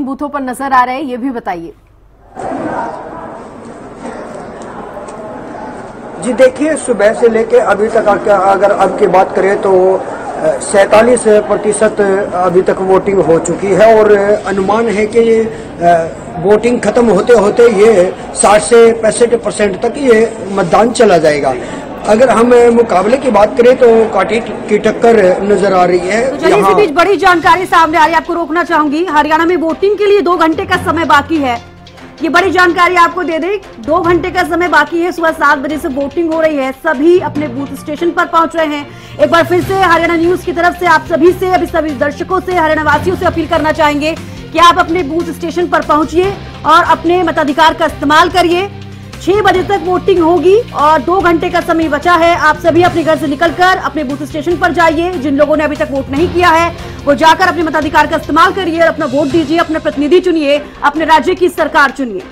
बूथों पर नजर आ रहे हैं, ये भी बताइए। जी देखिए, सुबह से लेके अभी तक अगर अब की बात करें तो 47% अभी तक वोटिंग हो चुकी है और अनुमान है कि वोटिंग खत्म होते होते ये 60 से 65% तक ये मतदान चला जाएगा। अगर हम मुकाबले की बात करें तो कांटे की टक्कर नजर आ रही है। तो चलिए, इसी बीच बड़ी जानकारी सामने आ रही है, आपको रोकना चाहूंगी। हरियाणा में वोटिंग के लिए 2 घंटे का समय बाकी है। ये बड़ी जानकारी आपको दे दें, 2 घंटे का समय बाकी है। सुबह 7 बजे से वोटिंग हो रही है, सभी अपने बूथ स्टेशन पर पहुंच रहे हैं। एक बार फिर से हरियाणा न्यूज की तरफ से आप सभी से, अभी सभी दर्शकों से, हरियाणा वासियों से अपील करना चाहेंगे कि आप अपने बूथ स्टेशन पर पहुंचिए और अपने मताधिकार का इस्तेमाल करिए। 6 बजे तक वोटिंग होगी और 2 घंटे का समय बचा है। आप सभी अपने घर से निकलकर अपने बूथ स्टेशन पर जाइए। जिन लोगों ने अभी तक वोट नहीं किया है वो जाकर अपने मताधिकार का इस्तेमाल करिए और अपना वोट दीजिए, अपने प्रतिनिधि चुनिए, अपने राज्य की सरकार चुनिए।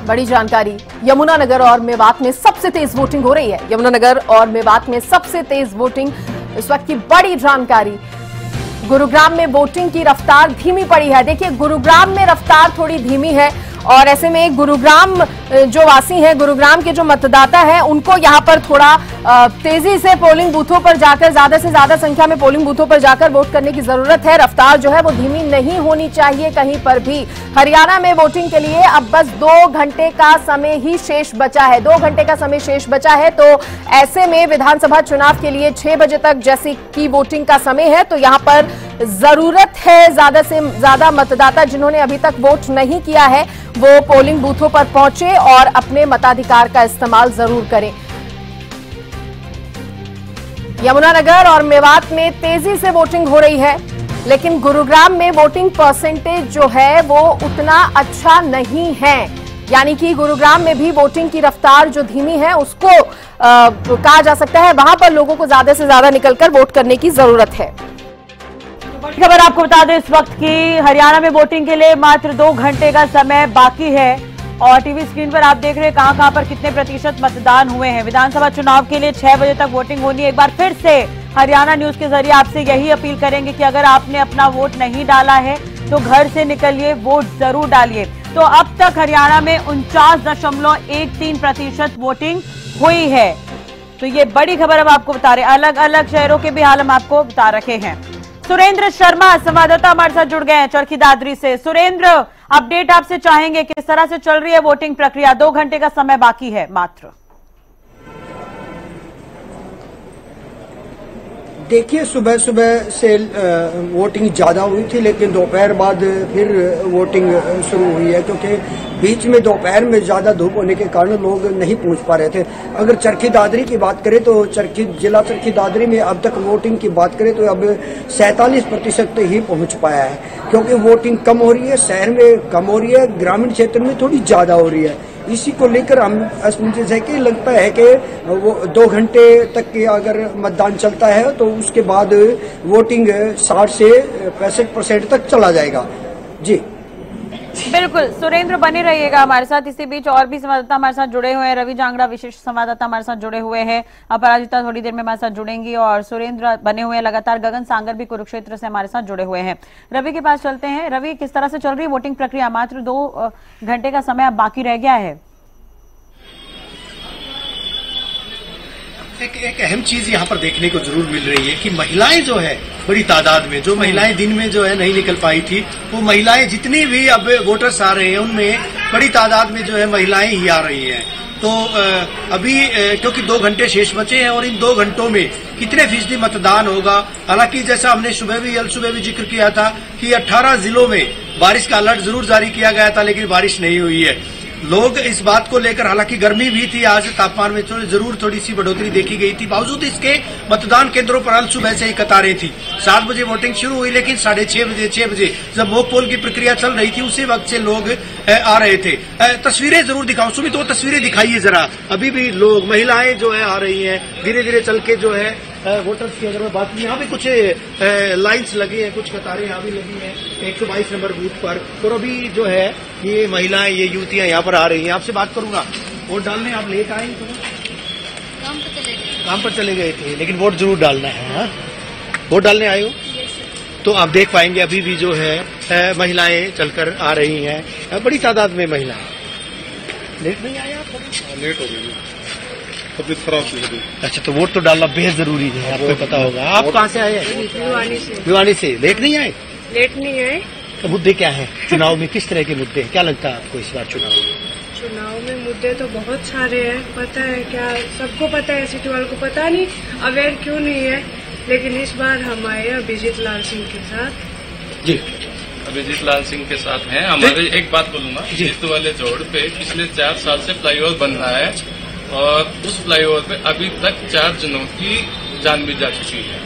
बड़ी जानकारी, यमुनानगर और मेवात में सबसे तेज वोटिंग हो रही है। यमुनानगर और मेवात में सबसे तेज वोटिंग इस वक्त की बड़ी जानकारी। गुरुग्राम में वोटिंग की रफ्तार धीमी पड़ी है। देखिए, गुरुग्राम में रफ्तार थोड़ी धीमी है और ऐसे में गुरुग्राम जो वासी हैं, गुरुग्राम के जो मतदाता हैं, उनको यहां पर थोड़ा तेजी से पोलिंग बूथों पर जाकर, ज्यादा से ज्यादा संख्या में पोलिंग बूथों पर जाकर वोट करने की जरूरत है। रफ्तार जो है वो धीमी नहीं होनी चाहिए कहीं पर भी। हरियाणा में वोटिंग के लिए अब बस 2 घंटे का समय ही शेष बचा है। 2 घंटे का समय शेष बचा है, तो ऐसे में विधानसभा चुनाव के लिए 6 बजे तक जैसी की वोटिंग का समय है, तो यहाँ पर जरूरत है ज्यादा से ज्यादा मतदाता जिन्होंने अभी तक वोट नहीं किया है वो पोलिंग बूथों पर पहुंचे और अपने मताधिकार का इस्तेमाल जरूर करें। यमुनानगर और मेवात में तेजी से वोटिंग हो रही है, लेकिन गुरुग्राम में वोटिंग परसेंटेज जो है वो उतना अच्छा नहीं है। यानी कि गुरुग्राम में भी वोटिंग की रफ्तार जो धीमी है उसको कहा जा सकता है, वहां पर लोगों को ज्यादा से ज्यादा निकलकर वोट करने की जरूरत है। खबर आपको बता दें इस वक्त की हरियाणा में वोटिंग के लिए मात्र 2 घंटे का समय बाकी है और टीवी स्क्रीन पर आप देख रहे हैं कहां पर कितने प्रतिशत मतदान हुए हैं। विधानसभा चुनाव के लिए 6 बजे तक वोटिंग होनी है। एक बार फिर से हरियाणा न्यूज के जरिए आपसे यही अपील करेंगे कि अगर आपने अपना वोट नहीं डाला है तो घर से निकलिए, वोट जरूर डालिए। तो अब तक हरियाणा में 49.13% वोटिंग हुई है। तो ये बड़ी खबर अब आपको बता रहे, अलग अलग शहरों के भी हाल हम आपको बता रखे हैं। सुरेंद्र शर्मा संवाददाता हमारे साथ जुड़ गए हैं चरखी दादरी से। सुरेंद्र, अपडेट आपसे चाहेंगे, किस तरह से चल रही है वोटिंग प्रक्रिया? 2 घंटे का समय बाकी है मात्र। देखिए, सुबह सुबह से वोटिंग ज्यादा हुई थी, लेकिन दोपहर बाद फिर वोटिंग शुरू हुई है क्योंकि बीच में दोपहर में ज्यादा धूप होने के कारण लोग नहीं पहुंच पा रहे थे। अगर चरखी दादरी की बात करें तो जिला चरखी दादरी में अब तक वोटिंग की बात करें तो अब 47% ही पहुंच पाया है, क्योंकि वोटिंग कम हो रही है, शहर में कम हो रही है, ग्रामीण क्षेत्र में थोड़ी ज्यादा हो रही है। इसी को लेकर हम जैसे कि लगता है कि वो 2 घंटे तक के अगर मतदान चलता है तो उसके बाद वोटिंग 60 से 65% तक चला जाएगा। जी बिल्कुल, सुरेंद्र बने रहिएगा हमारे साथ। इसी बीच और भी संवाददाता हमारे साथ जुड़े हुए हैं। रवि जांगड़ा विशेष संवाददाता हमारे साथ जुड़े हुए हैं। अपराजिता थोड़ी देर में हमारे साथ जुड़ेंगी और सुरेंद्र बने हुए हैं लगातार। गगन सांगर भी कुरुक्षेत्र से हमारे साथ जुड़े हुए हैं। रवि के पास चलते हैं। रवि, किस तरह से चल रही है वोटिंग प्रक्रिया? मात्र 2 घंटे का समय अब बाकी रह गया है। एक अहम चीज यहाँ पर देखने को जरूर मिल रही है कि महिलाएं जो है बड़ी तादाद में, जो महिलाएं दिन में जो है नहीं निकल पाई थी, वो महिलाएं जितनी भी अब वोटर्स आ रहे हैं उनमें बड़ी तादाद में जो है महिलाएं ही आ रही हैं। तो अभी क्योंकि 2 घंटे शेष बचे हैं और इन 2 घंटों में कितने फीसदी मतदान होगा, हालांकि जैसा हमने सुबह सुबह भी जिक्र किया था कि 18 जिलों में बारिश का अलर्ट जरूर जारी किया गया था, लेकिन बारिश नहीं हुई है। लोग इस बात को लेकर, हालांकि गर्मी भी थी, आज तापमान में जरूर थोड़ी सी बढ़ोतरी देखी गई थी, बावजूद इसके मतदान केंद्रों पर आज सुबह से ही कतारें थी। 7 बजे वोटिंग शुरू हुई, लेकिन 6:30 बजे जब मॉक पोल की प्रक्रिया चल रही थी उसी वक्त से लोग आ रहे थे। तस्वीरें जरूर दिखाऊं, सुमित तो तस्वीरें दिखाइए जरा। अभी भी लोग, महिलाएं जो है आ रही हैं, धीरे धीरे चल के जो है वोटर्स की अगर मैं बात की, यहाँ पे कुछ लाइन्स लगी हैं, कुछ कतारें यहाँ भी लगी हैं 122 नंबर बूथ पर। और अभी जो है ये महिलाएं, ये युवतियां यहाँ पर आ रही हैं। आपसे बात करूंगा, वोट डालने आप लेट आए तो? काम पर चले गए थे, लेकिन वोट जरूर डालना है। हाँ, वोट डालने आए हो? तो आप देख पाएंगे अभी भी जो है महिलाएं चलकर आ रही हैं, बड़ी तादाद में महिलाएं। लेट नहीं आए आप? लेट हो गई, तबीयत खराब थी। अच्छा, तो वोट तो डालना बेहद जरूरी है, आपको पता होगा। आप कहाँ से आए हैं? भिवानी से। लेट नहीं आए? लेट नहीं आए। तो मुद्दे क्या हैं चुनाव में? किस तरह के मुद्दे हैं? क्या लगता है आपको इस बार चुनाव में मुद्दे तो बहुत सारे हैं, पता है क्या, सबको पता है, सिटी वालों को पता नहीं अवेयर क्यों नहीं है। लेकिन इस बार हम आए अभिजीत लाल सिंह के साथ। जी, अभिजीत लाल सिंह के साथ हैं हमारे। एक बात बोलूंगा, जीत वाले जोड़ पे पिछले 4 साल से फ्लाईओवर बन रहा है और उस फ्लाईओवर पे अभी तक 4 जनों की जान भी जा चुकी है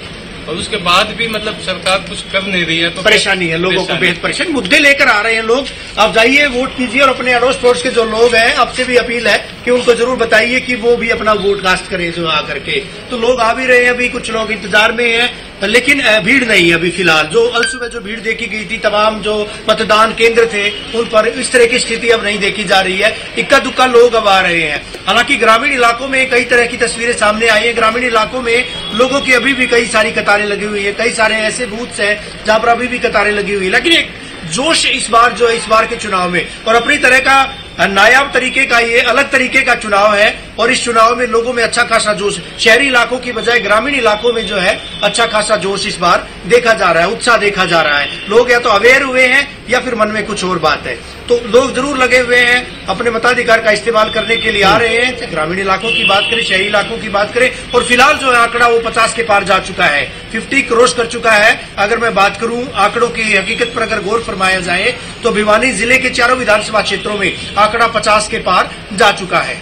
और उसके बाद भी मतलब सरकार कुछ कर नहीं रही है। तो परेशानी है लोगों को, बेहद परेशानी। मुद्दे लेकर आ रहे हैं लोग। आप जाइए, वोट कीजिए और अपने अड़ोस पड़ोस के जो लोग हैं, आपसे भी अपील है कि उनको जरूर बताइए कि वो भी अपना वोट कास्ट करें जो आकर के। तो लोग आ भी रहे हैं, अभी कुछ लोग इंतजार में हैं, लेकिन भीड़ नहीं है अभी फिलहाल। जो अलसुबह जो भीड़ देखी गई थी, तमाम जो मतदान केंद्र थे उन पर इस तरह की स्थिति अब नहीं देखी जा रही है। इक्का दुक्का लोग अब आ रहे हैं। हालांकि ग्रामीण इलाकों में कई तरह की तस्वीरें सामने आई है। ग्रामीण इलाकों में लोगों की अभी भी कई सारी कतारें लगी हुई है, कई सारे ऐसे बूथ्स हैं जहां पर अभी भी कतारें लगी हुई है। लेकिन एक जोश इस बार जो है, इस बार के चुनाव में, और अपनी तरह का नायाब तरीके का, ये अलग तरीके का चुनाव है और इस चुनाव में लोगों में अच्छा खासा जोश, शहरी इलाकों की बजाय ग्रामीण इलाकों में जो है अच्छा खासा जोश इस बार देखा जा रहा है, उत्साह देखा जा रहा है। लोग या तो अवेयर हुए हैं या फिर मन में कुछ और बात है। तो लोग जरूर लगे हुए हैं, अपने मताधिकार का इस्तेमाल करने के लिए आ रहे हैं। ग्रामीण इलाकों की बात करें, शहरी इलाकों की बात करें, और फिलहाल जो है आंकड़ा वो 50 के पार जा चुका है, 50 क्रॉस कर चुका है। अगर मैं बात करूं आंकड़ों की हकीकत पर अगर गौर फरमाया जाए तो भिवानी जिले के चारों विधानसभा क्षेत्रों में आंकड़ा 50 के पार जा चुका है।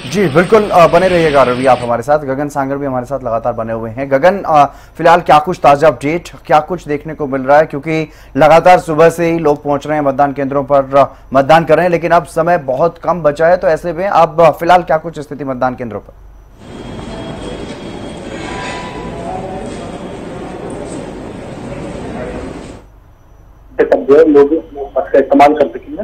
जी बिल्कुल, बने रहिएगा रवि आप हमारे साथ। गगन सांगर भी हमारे साथ लगातार बने हुए हैं। गगन, फिलहाल क्या कुछ ताजा अपडेट, क्या कुछ देखने को मिल रहा है? क्योंकि लगातार सुबह से ही लोग पहुंच रहे हैं मतदान केंद्रों पर, मतदान कर रहे हैं, लेकिन अब समय बहुत कम बचा है। तो ऐसे में अब फिलहाल क्या कुछ स्थिति मतदान केंद्रों पर? लोग इस्तेमाल कर सकेंगे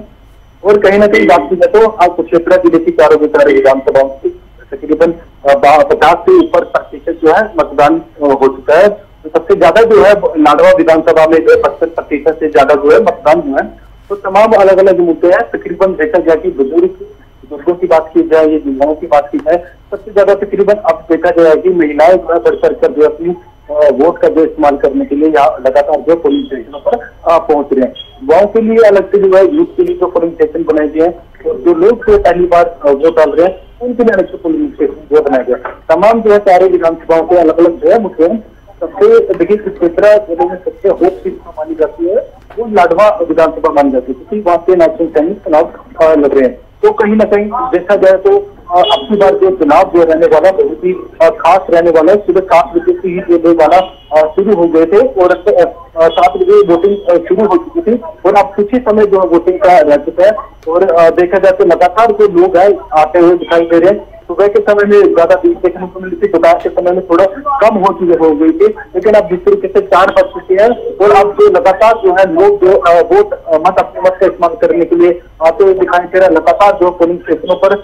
और कहीं ना कहीं बात की जाए तो आज कुरुक्षेत्र जिले की चारों विधानसभाओं में तकरीबन 50 से ऊपर प्रतिशत जो है मतदान हो चुका है। तो सबसे ज्यादा जो है नाडवा विधानसभा में 75% से ज्यादा जो है मतदान हुआ है। तो तमाम अलग अलग मुद्दे हैं। तकरीबन देखा जाए कि बुजुर्गों की बात की जाए, ये युवाओं की बात की जाए, सबसे ज्यादा तकरीबन अब देखा जाए कि महिलाएं जो है बढ़ चढ़ कर जो अपनी वोट का जो इस्तेमाल करने के लिए यहाँ लगातार जो पोलिंग स्टेशनों पर पहुंच रहे हैं। युवाओं के लिए अलग से जो है यूथ के लिए जो पोलिंग स्टेशन बनाए गए हैं और जो लोग जो पहली बार वोट डाल रहे हैं उनके लिए अलग से पोलिंग स्टेशन जो बनाया गया। तमाम जो है चारों विधानसभाओं के अलग अलग जो है मुख्य सबसे देखिए कुरुक्षेत्र जिले में सबसे होप सीट मानी जाती है वो लाडवा विधानसभा मानी जाती है, क्योंकि वहाँ पे नेशनल सैनिक चुनाव लग रहे हैं। तो कहीं ना कहीं देखा जाए तो अब की बार जो चुनाव जो रहने वाला बहुत ही खास रहने वाला है। सुबह 7 बजे से ही जो वाला शुरू हो गए थे और 7 बजे वोटिंग शुरू हो चुकी थी और अब कुछ ही समय जो वोटिंग का रह चुका है। और देखा जाए तो लगातार जो लोग हैं आते हुए दिखाई दे रहे हैं। सुबह के समय में ज्यादा भीड़ देखने को मिली थी, दोपहर के समय में थोड़ा कम हो गई थी, लेकिन अब जिस तरीके से 4 बज चुके हैं और अब जो लगातार जो है लोग जो वोट अपने मत का इस्तेमाल करने के लिए आते हुए दिखाई दे रहा है। लगातार जो पोलिंग स्टेशनों पर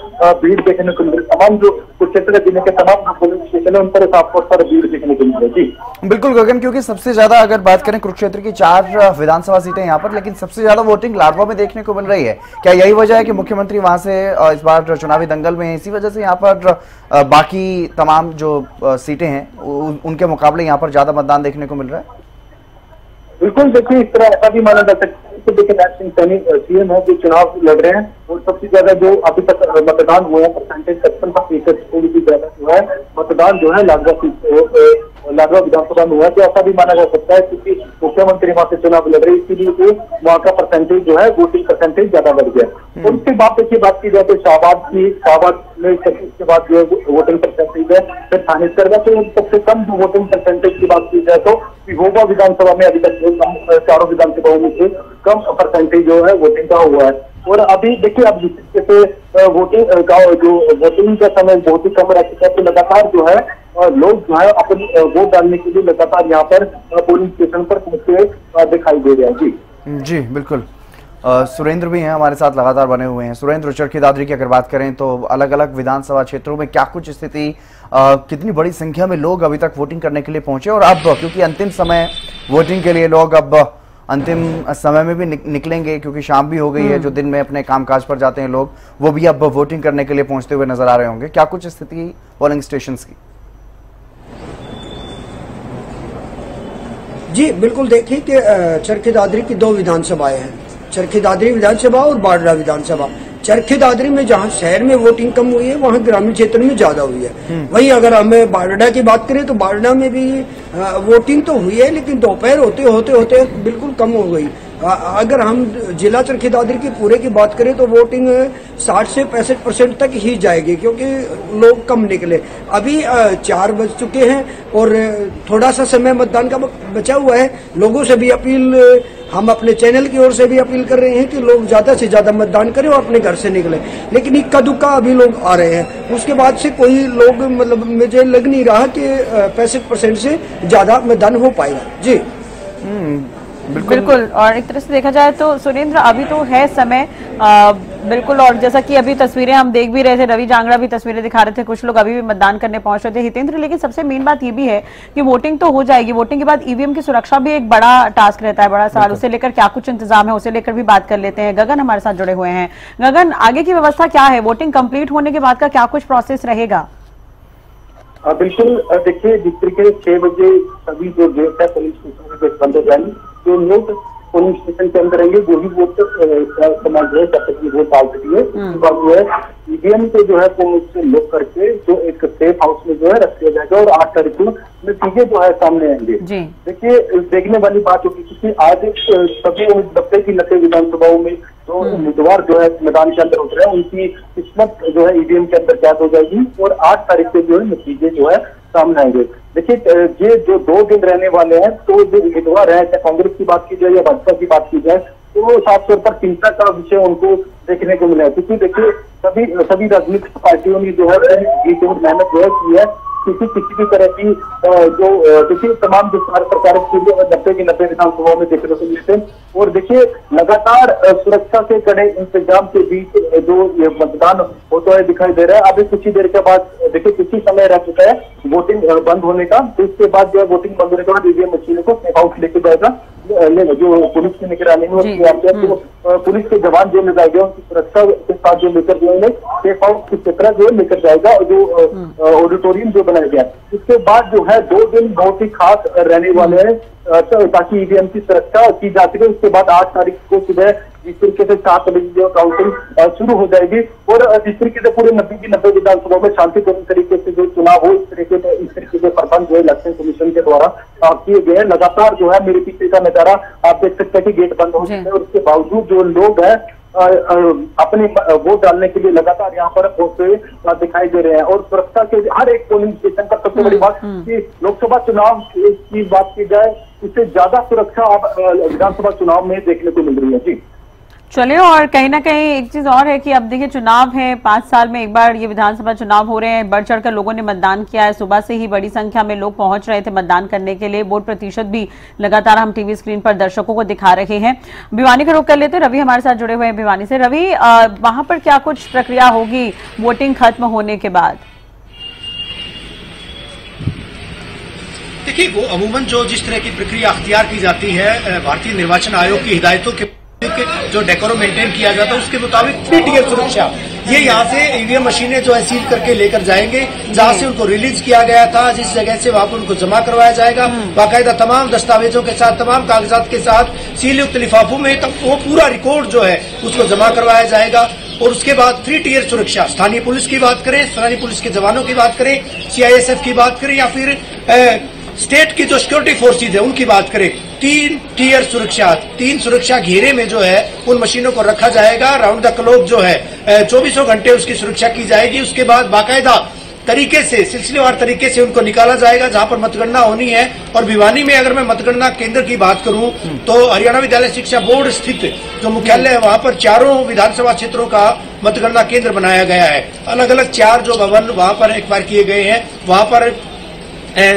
भीड़ देखने को मिल रही है। तमाम जो कुरुक्षेत्र जिले के तमाम पोलिंग स्टेशन है उन पर साफ तौर पर भीड़ देखने को मिल रही है। जी बिल्कुल गगन, क्योंकि सबसे ज्यादा अगर बात करें कुरुक्षेत्र की 4 विधानसभा सीटें यहाँ पर, लेकिन सबसे ज्यादा वोटिंग लाडवा में देखने को मिल रही है। क्या यही वजह है कि मुख्यमंत्री वहां से इस बार चुनावी दंगल में, इसी वजह से यहाँ पर बाकी तमाम जो सीटें हैं उनके मुकाबले यहाँ पर ज्यादा मतदान देखने को मिल रहा है? बिल्कुल, देखिए इस तरह ऐसा भी माना जा सकता है कि देखिए नेशनल सैनिक सीएम है जो चुनाव लड़ रहे हैं और सबसे ज्यादा जो अभी तक मतदान हुआ है परसेंटेज 55% से भी ज्यादा हुआ है मतदान जो है लाडवा विधानसभा में हुआ है। तो ऐसा भी माना जा सकता है क्योंकि मुख्यमंत्री वहां से चुनाव लड़ रहे हैं, इसीलिए वहाँ का परसेंटेज जो है वोटिंग परसेंटेज ज्यादा बढ़ गया। और उसके बाद देखिए बात की जाए तो शाहबाद में इसके बाद जो वोटिंग परसेंटेज है फिर थानेसर का, तो सबसे कम जो वोटिंग परसेंटेज की बात की जाए तो विभोबा विधानसभा में अभी तक चारों विधानसभाओं में से कम परसेंटेज जो है वोटिंग का हुआ है। और अभी देखिए अब जिस तरीके से वोटिंग का समय बहुत ही कम रह चुका है, तो लगातार जो है लोग जो है अपनी वोट डालने के लिए लगातार यहाँ पर पोलिंग स्टेशन पर पहुंचे दिखाई दे रहे हैं। जी बिल्कुल। सुरेंद्र भी हैं हमारे साथ लगातार बने हुए हैं। सुरेंद्र, चरखी दादरी की अगर बात करें तो अलग अलग विधानसभा क्षेत्रों में क्या कुछ स्थिति, कितनी बड़ी संख्या में लोग अभी तक वोटिंग करने के लिए पहुंचे, और अब क्योंकि अंतिम समय वोटिंग के लिए लोग अब अंतिम समय में भी निकलेंगे क्योंकि शाम भी हो गई है, जो दिन में अपने कामकाज पर जाते हैं लोग वो भी अब वोटिंग करने के लिए पहुंचते हुए नजर आ रहे होंगे। क्या कुछ स्थिति पोलिंग स्टेशन की? जी बिल्कुल, देखिए कि चरखी दादरी की 2 विधानसभाएं हैं, चरखी दादरी विधानसभा और बाडरा विधानसभा। चरखी दादरी में जहां शहर में वोटिंग कम हुई है वहां ग्रामीण क्षेत्र में ज्यादा हुई है। वहीं अगर हम बाडरा की बात करें तो बाडरा में भी वोटिंग तो हुई है लेकिन दोपहर होते बिल्कुल कम हो गई। अगर हम जिला चरखी दादरी की पूरे की बात करें तो वोटिंग 60 से 65% तक ही जाएगी क्योंकि लोग कम निकले। अभी 4 बज चुके हैं और थोड़ा सा समय मतदान का बचा हुआ है। लोगों से भी अपील, हम अपने चैनल की ओर से भी अपील कर रहे हैं कि लोग ज्यादा से ज्यादा मतदान करें और अपने घर से निकले, लेकिन इक्का दुक्का अभी लोग आ रहे हैं। उसके बाद से कोई लोग, मतलब मुझे लग नहीं रहा कि 65% से ज्यादा मतदान हो पाएगा। जी बिल्कुल। और एक तरह से देखा जाए तो सुरेंद्र अभी तो है समय, बिल्कुल। और जैसा कि अभी तस्वीरें हम देख भी रहे थे, रवि जांगड़ा भी तस्वीरें दिखा रहे थे, कुछ लोग अभी भी मतदान करने पहुंच रहे थे, हितेंद्र। लेकिन सबसे मेन बात ये भी है कि वोटिंग तो हो जाएगी, वोटिंग के बाद ईवीएम की सुरक्षा भी एक बड़ा टास्क रहता है, बड़ा सवाल। उसे लेकर क्या कुछ इंतजाम है, उसे लेकर भी बात कर लेते हैं। गगन हमारे साथ जुड़े हुए हैं। गगन, आगे की व्यवस्था क्या है? वोटिंग कंप्लीट होने के बाद का क्या कुछ प्रोसेस रहेगा? बिल्कुल, देखिए जिस तरीके 6 बजे सभी जो गेट है पुलिस स्टेशन बंद हो जाएंगे, जो लोग पोलिंग स्टेशन के अंदर रहेंगे वही वोट समाज जो है जब तक वोट डाल सकती है। उसके बाद जो है ईवीएम को जो है से लॉक करके जो एक सेफ हाउस में जो है रख दिया जाएगा और 8 तारीख को नतीजे जो है सामने आएंगे। देखिए देखने वाली बात होगी क्योंकि आज सभी 90 की 90 विधानसभाओं में जो उम्मीदवार जो है मैदान के अंदर उतरे हैं उनकी किस्मत जो है ईवीएम के अंदर कैद हो जाएगी और 8 तारीख को जो है नतीजे जो है सामने आएंगे। देखिए ये जो 2 दिन रहने वाले हैं तो जो उम्मीदवार है, चाहे कांग्रेस की बात की जाए या भाजपा की बात की जाए, तो साफ तौर पर चिंता का विषय उनको देखने को मिला है क्योंकि देखिए सभी राजनीतिक पार्टियों ने जो है मेहनत जो है की है किसी भी तरह की जो देखिए तमाम जो सरकार के लिए 90 की 90 विधानसभाओं में देखने को मिलते हैं। और देखिए लगातार सुरक्षा के कड़े इंतजाम के बीच जो ये मतदान होता है दिखाई दे रहा है। अभी कुछ ही देर के बाद देखिए कुछ ही समय रह चुका है वोटिंग बंद होने का, तो इसके बाद जो है वोटिंग बंद होने के बाद ईवीएम मशीन को सेफ हाउस लेके जाएगा जो पुलिस की निगरानी में तो पुलिस के जवान जो लगाए गए उनकी सुरक्षा के साथ जो लेकर जो सेफ हाउस की तरह जो लेकर जाएगा और जो ऑडिटोरियम जो बनाया गया। इसके बाद जो है 2 दिन बहुत ही खास रहने वाले हैं ताकि ईवीएम की सुरक्षा की जा सके। उसके बाद 8 तारीख को सुबह जिस तरीके से 7 बजे जो काउंटिंग शुरू हो जाएगी और जिस तरीके से पूरे 90 की 90 विधानसभा में शांतिपूर्ण तरीके से जो चुनाव हो इस तरीके से प्रबंध जो है इलेक्शन कमीशन के द्वारा किए गए हैं। लगातार जो है मेरे पीछे का नजारा आप देख सकते हैं कि गेट बंद हो चुके हैं और उसके बावजूद जो लोग हैं अपने वोट डालने के लिए लगातार यहाँ पर पहुंचते हुए दिखाई दे रहे हैं। और सुरक्षा के हर एक पोलिंग स्टेशन पर सबसे बड़ी बात कि लोकसभा चुनाव की बात की जाए इससे ज्यादा सुरक्षा अब विधानसभा चुनाव में देखने को मिल रही है। जी चलिए, और कहीं ना कहीं एक चीज और है कि अब देखिए चुनाव है, 5 साल में एक बार ये विधानसभा चुनाव हो रहे हैं, बढ़ चढ़कर लोगों ने मतदान किया है, सुबह से ही बड़ी संख्या में लोग पहुंच रहे थे मतदान करने के लिए। वोट प्रतिशत भी लगातार हम टीवी स्क्रीन पर दर्शकों को दिखा रहे हैं। भिवानी का रुख कर लेते, रवि हमारे साथ जुड़े हुए हैं भिवानी से। रवि, वहां पर क्या कुछ प्रक्रिया होगी वोटिंग खत्म होने के बाद? देखिए वो अमूमन जो जिस तरह की प्रक्रिया अख्तियार की जाती है भारतीय निर्वाचन आयोग की हिदायतों के जो डेकोरम मेंटेन किया जाता है उसके मुताबिक 3 टियर सुरक्षा ये यहाँ से ईवीएम मशीनें जो है सील करके लेकर जाएंगे। जहाँ से उनको रिलीज किया गया था जिस जगह से वहां पर उनको जमा करवाया जाएगा बाकायदा तमाम दस्तावेजों के साथ, तमाम कागजात के साथ सील युक्त लिफाफों में, तब वो पूरा रिकॉर्ड जो है उसको जमा करवाया जाएगा। और उसके बाद 3 टियर सुरक्षा, स्थानीय पुलिस की बात करें, स्थानीय पुलिस के जवानों की बात करें, CISF की बात करें या फिर स्टेट की जो सिक्योरिटी फोर्सेज है उनकी बात करें, 3 टियर सुरक्षा, 3 सुरक्षा घेरे में जो है उन मशीनों को रखा जाएगा। राउंड द क्लॉक जो है 24 घंटे उसकी सुरक्षा की जाएगी। उसके बाद बाकायदा तरीके से, सिलसिलेवार तरीके से उनको निकाला जाएगा जहां पर मतगणना होनी है। और भिवानी में अगर मैं मतगणना केंद्र की बात करूं तो हरियाणा विद्यालय शिक्षा बोर्ड स्थित जो मुख्यालय है वहां पर 4 विधानसभा क्षेत्रों का मतगणना केंद्र बनाया गया है। अलग अलग 4 जो भवन वहां पर एक्वायर किए गए हैं, वहां पर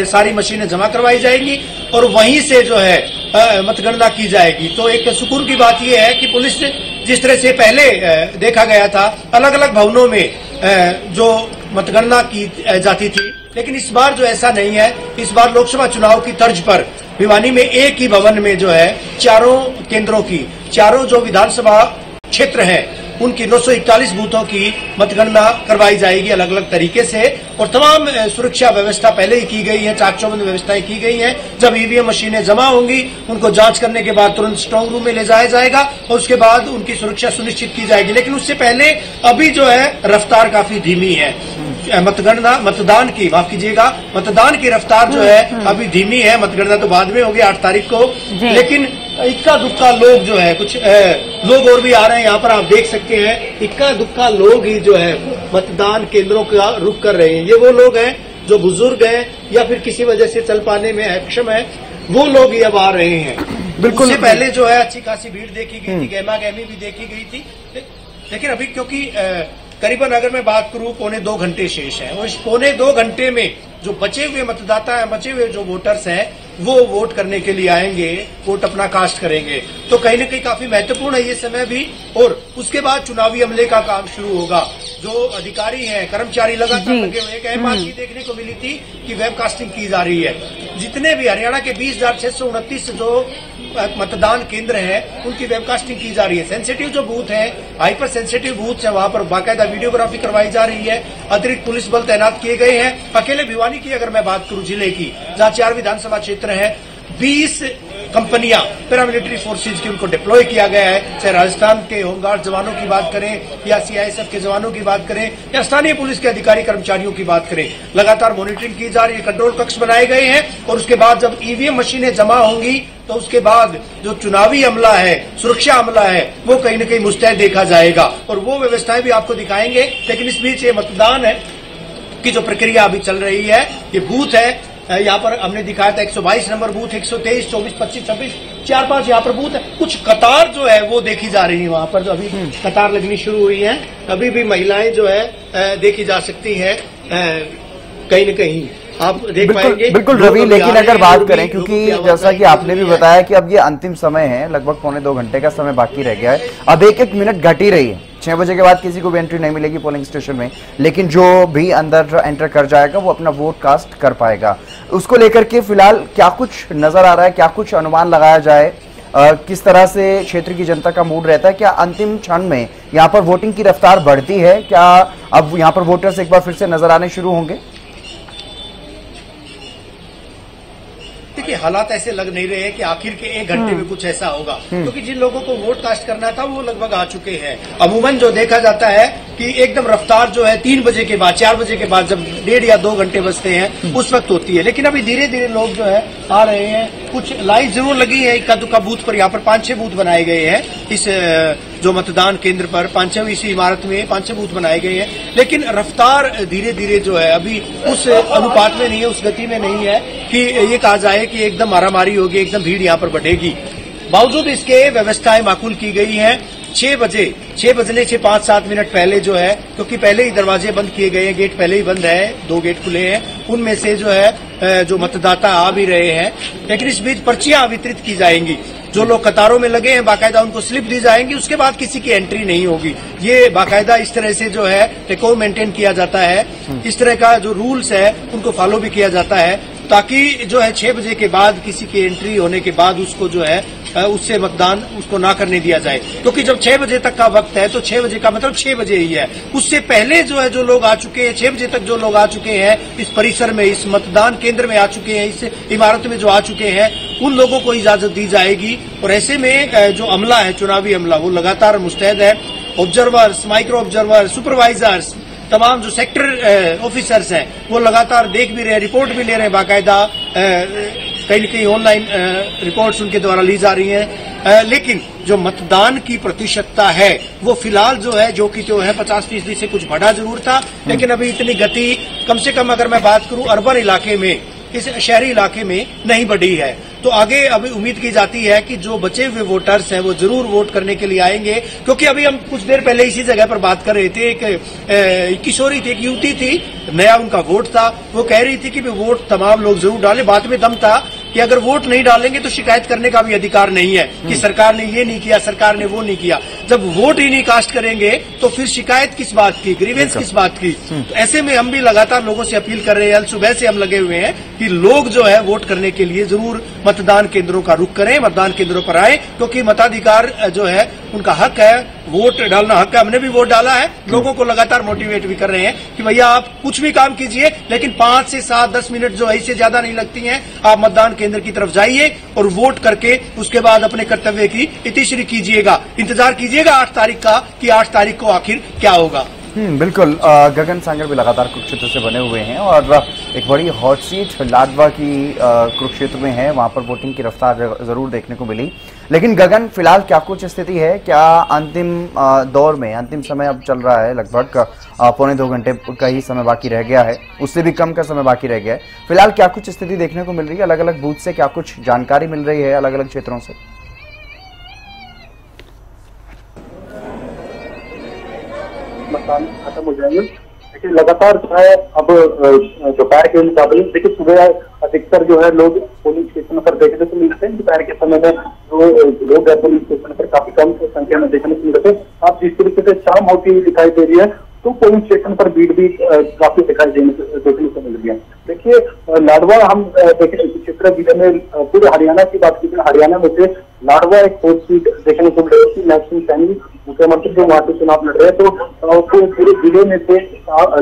सारी मशीनें जमा करवाई जाएंगी और वहीं से जो है मतगणना की जाएगी। तो एक सुकून की बात यह है कि पुलिस जिस तरह से पहले देखा गया था अलग अलग भवनों में जो मतगणना की जाती थी, लेकिन इस बार जो ऐसा नहीं है। इस बार लोकसभा चुनाव की तर्ज पर भिवानी में एक ही भवन में जो है चारों केंद्रों की, चारों जो विधानसभा क्षेत्र है उनकी 941 बूथों की मतगणना करवाई जाएगी अलग अलग तरीके से, और तमाम सुरक्षा व्यवस्था पहले ही की गई है, चाक चौबंद व्यवस्थाएं की गई हैं। जब ईवीएम मशीनें जमा होंगी उनको जांच करने के बाद तुरंत स्ट्रांग रूम में ले जाया जाएगा और उसके बाद उनकी सुरक्षा सुनिश्चित की जाएगी। लेकिन उससे पहले अभी जो है रफ्तार काफी धीमी है मतदान की, माफ कीजिएगा, मतदान की रफ्तार जो है अभी धीमी है। मतगणना तो बाद में होगी 8 तारीख को, लेकिन इक्का दुक्का लोग जो है, कुछ लोग और भी आ रहे हैं यहाँ पर, आप देख सकते हैं। इक्का दुक्का लोग ही जो है मतदान केंद्रों का रुख कर रहे हैं। ये वो लोग हैं जो बुजुर्ग हैं या फिर किसी वजह से चल पाने में अक्षम है, वो लोग ही अब आ रहे हैं। बिल्कुल, उससे पहले जो है अच्छी खासी भीड़ देखी गई थी, गहमा गहमी भी देखी गई थी, लेकिन अभी क्योंकि करीबन अगर मैं बात करूं 1.25 घंटे शेष है और इस 1.25 घंटे में जो बचे हुए मतदाता हैं, बचे हुए जो वोटर्स हैं, वो वोट करने के लिए आएंगे, वोट अपना कास्ट करेंगे। तो कहीं न कहीं काफी महत्वपूर्ण है ये समय भी, और उसके बाद चुनावी अमले का काम शुरू होगा। जो अधिकारी हैं, कर्मचारी लगातार लगे हुए। एक अहम बात ये देखने को मिली थी कि वेबकास्टिंग की जा रही है। जितने भी हरियाणा के 20,629 जो मतदान केंद्र हैं उनकी वेबकास्टिंग की जा रही है। सेंसिटिव जो बूथ है, हाइपर सेंसिटिव बूथ है, वहां पर बाकायदा वीडियोग्राफी करवाई जा रही है। अतिरिक्त पुलिस बल तैनात किए गए हैं। अकेले भिवानी की अगर मैं बात करूं जिले की, जहां 4 विधानसभा क्षेत्र है, 20 कंपनियां पैरामिलिट्री फोर्सेज की उनको डिप्लॉय किया गया है। चाहे राजस्थान के होमगार्ड जवानों की बात करें या सीआईएसएफ के जवानों की बात करें या स्थानीय पुलिस के अधिकारी कर्मचारियों की बात करें, लगातार मॉनिटरिंग की जा रही है। कंट्रोल कक्ष बनाए गए हैं और उसके बाद जब ईवीएम मशीनें जमा होंगी तो उसके बाद जो चुनावी अमला है, सुरक्षा अमला है, वो कहीं न कहीं मुस्तैद देखा जाएगा और वो व्यवस्थाएं भी आपको दिखाएंगे। लेकिन इस बीच ये मतदान है की जो प्रक्रिया अभी चल रही है, ये बूथ है, यहाँ पर हमने दिखाया था 122 नंबर बूथ, 123, 24, 25, 26, 4-5 यहाँ पर बूथ है। कुछ कतार जो है वो देखी जा रही है वहां पर, जो अभी कतार लगनी शुरू हुई है। अभी भी महिलाएं जो है देखी जा सकती है कहीं न कहीं, आप देख पाएंगे। बिल्कुल रवि, लेकिन अगर बात करें, क्योंकि जैसा कि आपने भी बताया कि अब ये अंतिम समय है, लगभग 1.25 घंटे का समय बाकी रह गया है। अब 1-1 मिनट घट ही रही है। 6 बजे के बाद किसी को भी एंट्री नहीं मिलेगी पोलिंग स्टेशन में, लेकिन जो भी अंदर एंटर कर जाएगा वो अपना वोट कास्ट कर पाएगा। उसको लेकर के फिलहाल क्या कुछ नजर आ रहा है, क्या कुछ अनुमान लगाया जाए, किस तरह से क्षेत्र की जनता का मूड रहता है? क्या अंतिम क्षण में यहाँ पर वोटिंग की रफ्तार बढ़ती है? क्या अब यहाँ पर वोटर्स एक बार फिर से नजर आने शुरू होंगे? देखिए, हालात ऐसे लग नहीं रहे हैं कि आखिर के 1 घंटे में कुछ ऐसा होगा, क्योंकि जिन लोगों को वोट कास्ट करना था वो लगभग आ चुके हैं। अमूमन जो देखा जाता है कि एकदम रफ्तार जो है 3 बजे के बाद, 4 बजे के बाद, जब 1.5 या 2 घंटे बचते हैं उस वक्त होती है। लेकिन अभी धीरे धीरे लोग जो है आ रहे हैं। कुछ लाइन जरूर लगी है इक्का दुक्का बूथ पर। यहाँ पर 5-6 बूथ बनाए गए हैं इस जो मतदान केंद्र पर, 5-6 इसी इमारत में 5-6 बूथ बनाए गए हैं। लेकिन रफ्तार धीरे धीरे जो है अभी उस अनुपात में नहीं है, उस गति में नहीं है कि ये कहा जाए कि एकदम मारामारी होगी, एकदम भीड़ यहाँ पर बढ़ेगी। बावजूद इसके व्यवस्थाएं माकूल की गई हैं। 6 बजने से 5-7 मिनट पहले जो है, क्योंकि पहले ही दरवाजे बंद किए गए हैं, गेट पहले ही बंद है, 2 गेट खुले हैं, उनमें से जो है जो मतदाता आ भी रहे हैं। लेकिन इस बीच पर्चियां वितरित की जाएंगी। जो लोग कतारों में लगे हैं बाकायदा उनको स्लिप दी जाएंगी, उसके बाद किसी की एंट्री नहीं होगी। ये बाकायदा इस तरह से जो है डेकोर मेंटेन किया जाता है। इस तरह का जो रूल्स है उनको फॉलो भी किया जाता है, ताकि जो है 6 बजे के बाद किसी की एंट्री होने के बाद उसको जो है उससे मतदान उसको ना करने दिया जाए। क्योंकि जब 6 बजे तक का वक्त है तो 6 बजे का मतलब 6 बजे ही है। उससे पहले जो है जो लोग आ चुके हैं, 6 बजे तक जो लोग आ चुके हैं इस परिसर में, इस मतदान केंद्र में आ चुके हैं, इस इमारत में जो आ चुके हैं, उन लोगों को इजाजत दी जाएगी। और ऐसे में जो अमला है, चुनावी अमला, वो लगातार मुस्तैद है। ऑब्जर्वर्स, माइक्रो ऑब्जर्वर, सुपरवाइजर्स, तमाम जो सेक्टर ऑफिसर्स हैं वो लगातार देख भी रहे हैं, रिपोर्ट भी ले रहे हैं बाकायदा। कहीं न कहीं ऑनलाइन रिपोर्ट्स उनके द्वारा ली जा रही हैं। लेकिन जो मतदान की प्रतिशतता है वो फिलहाल जो है 50% से कुछ बढ़ा जरूर था, लेकिन अभी इतनी गति कम से कम अगर मैं बात करूं अर्बन इलाके में, इस शहरी इलाके में नहीं बढ़ी है। तो आगे अभी उम्मीद की जाती है कि जो बचे हुए वोटर्स हैं वो जरूर वोट करने के लिए आएंगे, क्योंकि अभी हम कुछ देर पहले इसी जगह पर बात कर रहे थे। एक किशोरी थी, एक युवती थी, नया उनका वोट था, वो कह रही थी कि वोट तमाम लोग जरूर डालें। बात में दम था कि अगर वोट नहीं डालेंगे तो शिकायत करने का भी अधिकार नहीं है कि सरकार ने ये नहीं किया, सरकार ने वो नहीं किया। जब वोट ही नहीं कास्ट करेंगे तो फिर शिकायत किस बात की, ग्रीवेंस किस बात की। तो ऐसे में हम भी लगातार लोगों से अपील कर रहे हैं, सुबह से हम लगे हुए हैं कि लोग जो है वोट करने के लिए जरूर मतदान केंद्रों का रुख करें, मतदान केंद्रों पर आए, क्योंकि मताधिकार जो है उनका हक है, वोट डालना हक है। हमने भी वोट डाला है, लोगों को लगातार मोटिवेट भी कर रहे हैं कि भैया आप कुछ भी काम कीजिए, लेकिन 5 से 7-10 मिनट जो है इससे ज्यादा नहीं लगती हैं, आप मतदान केंद्र की तरफ जाइए और वोट करके उसके बाद अपने कर्तव्य की इतिश्री कीजिएगा। इंतजार कीजिएगा 8 तारीख का कि 8 तारीख को आखिर क्या होगा। बिल्कुल। गगन सांगर भी लगातार कुरुक्षेत्र से बने हुए हैं और एक बड़ी हॉट सीट लाडवा की कुरुक्षेत्र में है, वहां पर वोटिंग की रफ्तार जरूर देखने को मिली। लेकिन गगन, फिलहाल क्या कुछ स्थिति है? क्या अंतिम दौर में, अंतिम समय अब चल रहा है, लगभग 1.25 घंटे का ही समय बाकी रह गया है, उससे भी कम का समय बाकी रह गया है। फिलहाल क्या कुछ स्थिति देखने को मिल रही है? अलग अलग बूथ से क्या कुछ जानकारी मिल रही है अलग अलग क्षेत्रों से? मतदान खत्म हो जाएंगे, लेकिन लगातार जो है अब दोपहर के मुकाबले देखिए सुबह अधिकतर जो है लोग पोलिंग स्टेशन पर देखने को मिलते हैं। दोपहर के समय में जो लोग है पोलिंग स्टेशन पर काफी कम संख्या में देखने को मिलते हैं। आप जिस तरीके से शाम होती हुई दिखाई दे रही है तो पोलिंग स्टेशन पर भीड़ भी काफी दिखाई देखने को मिल रही है। देखिए लाडवा हम देखें चित्रा जिले में पूरे हरियाणा की बात की, हरियाणा में से लाडवा एक 4 सीट देखने को मिल रही थी। नैशनल सैनी मुख्यमंत्री जो वहां से चुनाव लड़ रहे हैं, तो पूरे जिले में से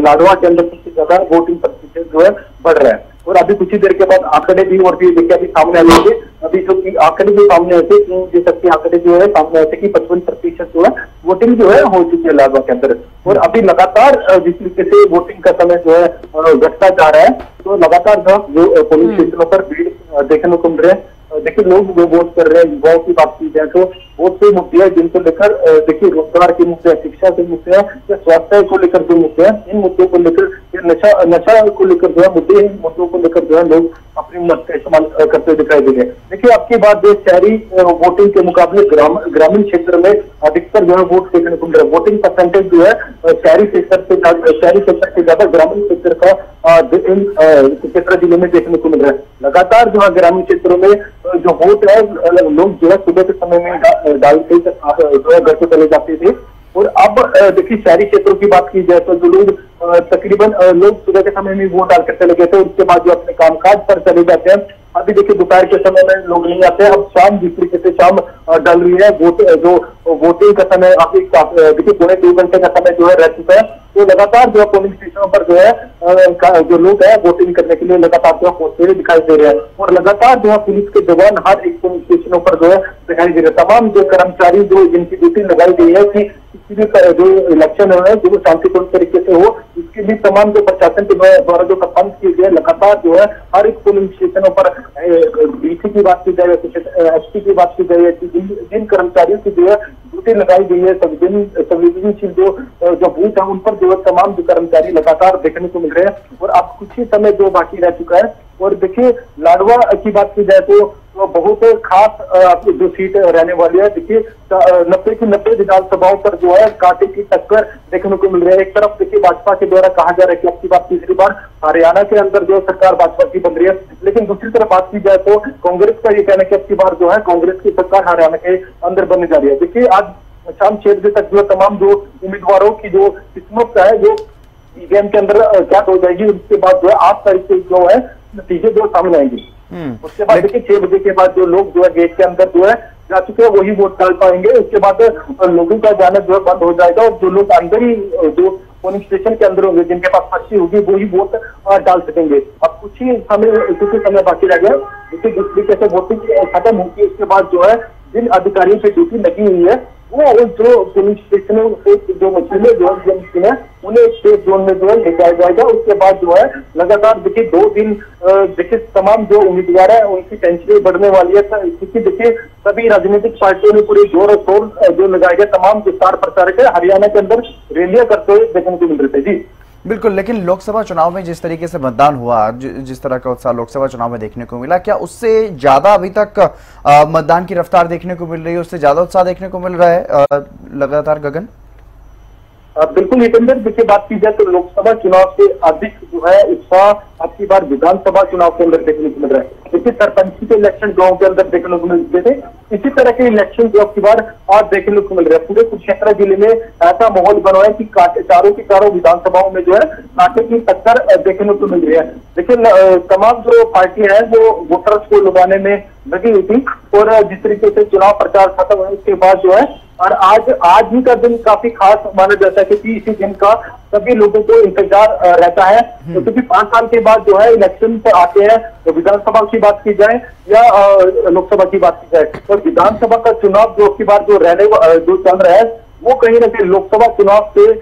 लाडवा के अंदर सबसे ज्यादा वोटिंग प्रतिशत जो है बढ़ रहा है। और अभी कुछ ही देर के बाद आंकड़े भी और भी देखिए अभी सामने आ जाएंगे। अभी जो आंकड़े भी सामने आए थे, जिस तक के आंकड़े जो है सामने आए थे कि 55% जो है वोटिंग जो है हो चुकी है लाडवा के अंदर। और अभी लगातार जिस तरीके से वोटिंग का समय जो है घटता जा रहा है, तो लगातार जो पोलिंग स्टेशनों पर भीड़ देखने को मिल रहे हैं। देखिए लोग वो वोट कर रहे हैं। युवाओं की बात की जाए तो बहुत से मुद्दे हैं जिनको लेकर देखिए रोजगार के मुद्दे हैं, शिक्षा के मुद्दे हैं, या स्वास्थ्य को लेकर जो मुद्दे हैं, इन मुद्दों को लेकर, नशा को लेकर जो है मुद्दे, इन मुद्दों को लेकर जो है लोग अपनी मत का इस्तेमाल करते दिखाई दे रहे हैं। देखिए आपकी बात जो शहरी वोटिंग के मुकाबले ग्रामीण क्षेत्र में अधिकतर जो है वोट देखने को मिल रहा है। वोटिंग परसेंटेज जो है शहरी सेक्टर से ज्यादा ग्रामीण क्षेत्र का क्षेत्र जिले में देखने को मिल रहा है। लगातार जो है ग्रामीण क्षेत्रों में जो वोट है लोग जो है सुबह के समय में डालते जो है घर को चले जाते थे। और अब देखिए शहरी क्षेत्रों की बात की जाए तो जो लोग तकरीबन लोग सुबह के समय में वोट डालकर चले गए थे, उसके बाद जो अपने कामकाज पर चले जाते हैं। अभी देखिए दोपहर के समय में लोग नहीं आते हैं। अब शाम जिस तरीके से शाम डल रही है, जो वोटिंग का समय अभी देखिए 2.5 घंटे का समय जो है रह चुका है। तो लगातार जो पोलिंग स्टेशनों पर जो है जो लोग है वोटिंग करने के लिए लगातार जो है पहुंचते हुए दिखाई दे रहे हैं। और लगातार जो है पुलिस के जवान हर एक पोलिंग स्टेशनों पर जो है दिखाई दे रहे हैं। तमाम जो कर्मचारी जो जिनकी ड्यूटी लगाई गई है कि किसी भी जो इलेक्शन है जो शांतिपूर्ण तरीके से हो, इसके लिए तमाम जो प्रशासन के द्वारा जो प्रबंध किए गए लगातार जो है हर एक पोलिंग स्टेशनों पर डीसी की बात की जाए, एसपी की बात की जाए, जिन कर्मचारियों की जो है ड्यूटी लगाई गई है, संवेदनशील जो बूथ है उन पर जो है तमाम जो कर्मचारी लगातार देखने को मिल रहे हैं। और अब कुछ ही समय जो बाकी रह चुका है। और देखिए लाडवा की बात की जाए तो बहुत खास जो सीट रहने वाली है। देखिए 90 की 90 विधानसभाओं पर जो है कांटे की टक्कर देखने को मिल रही है। एक तरफ देखिए भाजपा के द्वारा कहा जा रहा है कि अब की बात तीसरी बार हरियाणा के अंदर जो सरकार भाजपा की बन रही है, लेकिन दूसरी तरफ बात की जाए तो कांग्रेस का ये कहना है कि अब की बार जो है कांग्रेस की सरकार हरियाणा के अंदर बनने जा रही है। देखिए आज शाम 6 बजे तक जो तमाम जो उम्मीदवारों की जो किस्मत है जो ईवीएम के अंदर ज्ञात हो जाएगी। उसके बाद जो है 8 तारीख से जो है नतीजे जो सामने आएंगे। उसके बाद देखिए 6 बजे के बाद जो लोग जो है गेट के अंदर जो है जा चुके हैं वही वोट डाल पाएंगे। उसके बाद लोगों का जाना जो है बंद हो जाएगा और जो लोग अंदर ही जो पोलिंग स्टेशन के अंदर होंगे, जिनके पास पर्ची होगी, वो ही वोट डाल सकेंगे। अब कुछ ही समय बाकी रह गया। देखिए जिस तरीके से वोटिंग खत्म होगी उसके बाद जो है जिन अधिकारियों की ड्यूटी लगी हुई है वो जो पोलिंग स्टेशनों से जो मशीनें जो है उन्हें सेफ जोन में जो है ले जाया जाएगा। उसके बाद जो है लगातार देखिए 2 दिन देखिए तमाम जो उम्मीदवार है उनकी टेंशन बढ़ने वाली है, क्योंकि देखिए सभी राजनीतिक पार्टियों ने पूरे जोर और शोर जो लगाए गए तमाम जो स्टार प्रचारक है हरियाणा के अंदर रैलियां करते हुए देखने को मिल रहे थे। जी बिल्कुल, लेकिन लोकसभा चुनाव में जिस तरीके से मतदान हुआ, जिस तरह का उत्साह लोकसभा चुनाव में देखने को मिला, क्या उससे ज्यादा अभी तक मतदान की रफ्तार देखने को मिल रही है, उससे ज्यादा उत्साह देखने को मिल रहा है लगातार गगन? बिल्कुल हितेंद्र, देखिए बात की जाए तो लोकसभा चुनाव से अधिक जो है उत्साह आपकी बार विधानसभा चुनाव के अंदर देखने को मिल रहा है। देखिए सरपंच के इलेक्शन गांव के अंदर देखने को मिलते थे, इसी तरह के इलेक्शन जो आपकी बार आज देखने को मिल रहे हैं। पूरे कुरुक्षेत्र जिले में ऐसा माहौल बना है कि चारों की चारों विधानसभाओं में जो है कांटे की टक्कर देखने को मिल रही है। देखिए तमाम जो पार्टी है वो वोटर्स को लुभाने में लगी हुई थी और जिस तरीके से चुनाव प्रचार खत्म हुआ उसके बाद जो है और आज ही का दिन काफी खास माना जाता है क्योंकि इसी दिन का सभी लोगों को इंतजार रहता है। तो क्योंकि 5 साल के बाद जो है इलेक्शन पे आते हैं, तो विधानसभा की बात की जाए या लोकसभा की बात की जाए, तो विधानसभा का चुनाव जो की बार जो चल रहा है वो कहीं ना कहीं लोकसभा चुनाव से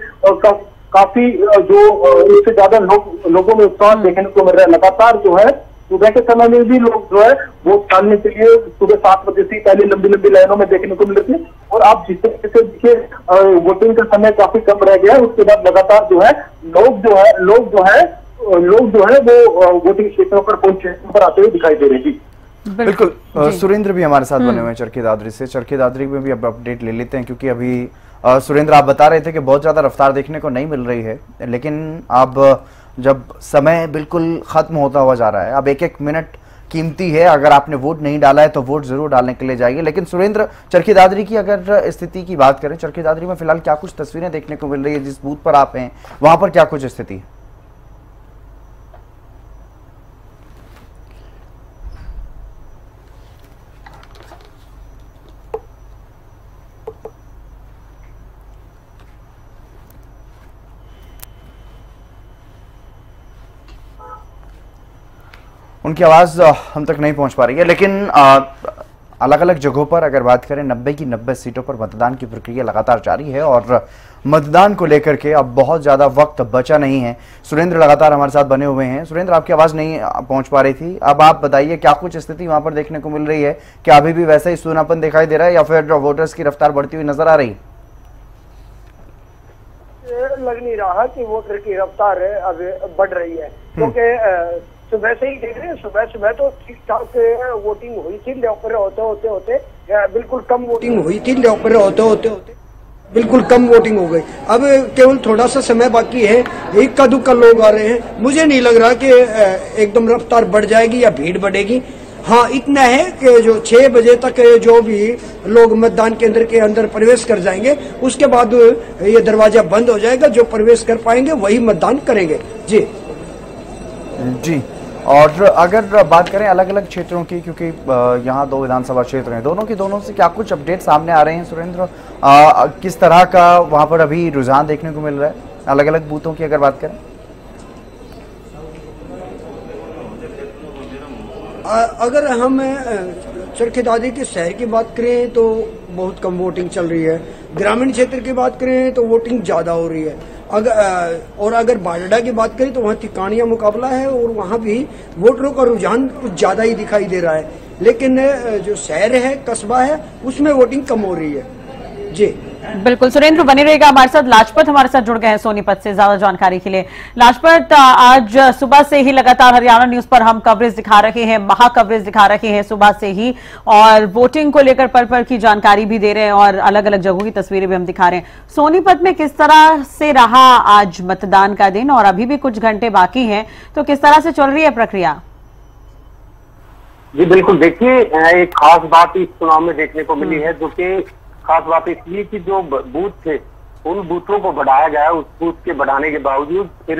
काफी जो इससे ज्यादा लोगों में उत्साह देखने को मिल रहा है। लगातार जो है सुबह के समय में भी लोग जो है वोट डालने के लिए सुबह 7 बजे से पहले लंबी लाइनों में देखने को मिल रही थी और अब जिस तरीके से देखिए वोटिंग का समय काफी कम रह गया है, उसके बाद लगातार जो है लोग जो है वो वोटिंग क्षेत्रों पर पर आते हुए दिखाई दे रहे हैं। बिल्कुल, सुरेंद्र भी हमारे साथ बने हुए हैं चरखी दादरी से। चरखी दादरी में भी अब अपडेट ले लेते हैं क्योंकि अभी सुरेंद्र आप बता रहे थे कि बहुत ज्यादा रफ्तार देखने को नहीं मिल रही है, लेकिन अब जब समय बिल्कुल खत्म होता हुआ जा रहा है, अब एक मिनट कीमती है, अगर आपने वोट नहीं डाला है तो वोट जरूर डालने के लिए जाइए। लेकिन सुरेंद्र, चरखी दादरी की अगर स्थिति की बात करें, चरखी दादरी में फिलहाल क्या कुछ तस्वीरें देखने को मिल रही है? जिस बूथ पर आप हैं वहां पर क्या कुछ स्थिति है? उनकी आवाज हम तक नहीं पहुंच पा रही है, लेकिन अलग अलग जगहों पर अगर बात करें 90 की 90 सीटों पर मतदान की प्रक्रिया लगातार जारी है और मतदान को लेकर के अब बहुत ज्यादा वक्त बचा नहीं है। सुरेंद्र लगातार हमारे साथ बने हुए हैं। सुरेंद्र, आपकी आवाज नहीं पहुंच पा रही थी, अब आप बताइए क्या कुछ स्थिति वहां पर देखने को मिल रही है? क्या अभी भी वैसा ही सूनापन दिखाई दे रहा है या फिर वोटर्स की रफ्तार बढ़ती हुई नजर आ रही है? लग नहीं रहा कि वोटर की रफ्तार अब बढ़ रही है क्योंकि सुबह से ही देख रहे हैं, सुबह तो ठीक ठाक वोटिंग हुई थी, न्योपर होते बिल्कुल कम वोटिंग हुई थी, न्योपर होते बिल्कुल कम वोटिंग हो गई। अब केवल थोड़ा सा समय बाकी है, इक्का दुक्का लोग आ रहे हैं। मुझे नहीं लग रहा कि एकदम रफ्तार बढ़ जाएगी या भीड़ बढ़ेगी। हाँ, इतना है कि जो 6 बजे तक जो भी लोग मतदान केंद्र के अंदर प्रवेश कर जाएंगे उसके बाद ये दरवाजा बंद हो जाएगा, जो प्रवेश कर पाएंगे वही मतदान करेंगे। जी, और अगर बात करें अलग अलग क्षेत्रों की, क्योंकि यहाँ 2 विधानसभा क्षेत्र हैं, दोनों से क्या कुछ अपडेट सामने आ रहे हैं सुरेंद्र? किस तरह का वहां पर अभी रुझान देखने को मिल रहा है अलग अलग बूथों की अगर बात करें? अगर हम चरखी दादरी के शहर की बात करें तो बहुत कम वोटिंग चल रही है। ग्रामीण क्षेत्र की बात करें तो वोटिंग ज्यादा हो रही है। अगर बारडा की बात करें तो वहाँ तिकानिया मुकाबला है और वहाँ भी वोटरों का रुझान कुछ ज्यादा ही दिखाई दे रहा है, लेकिन जो शहर है, कस्बा है, उसमें वोटिंग कम हो रही है। जी बिल्कुल, सुरेंद्र बने रहेगा हमारे साथ। लाजपत हमारे साथ जुड़ गए हैं सोनीपत से ज्यादा जानकारी के लिए। लाजपत, आज सुबह से ही लगातार हरियाणा न्यूज पर हम कवरेज दिखा रहे हैं, महा कवरेज दिखा रहे हैं सुबह से ही, और वोटिंग को लेकर पल पल की जानकारी भी दे रहे हैं और अलग अलग जगहों की तस्वीरें भी हम दिखा रहे हैं। सोनीपत में किस तरह से रहा आज मतदान का दिन और अभी भी कुछ घंटे बाकी हैं, तो किस तरह से चल रही है प्रक्रिया? जी बिल्कुल, देखिए एक खास बात इस चुनाव में देखने को मिली है, जो कि खास बात इसलिए कि जो बूथ थे उन बूथों को बढ़ाया गया, उस बूथ के बढ़ाने के बावजूद फिर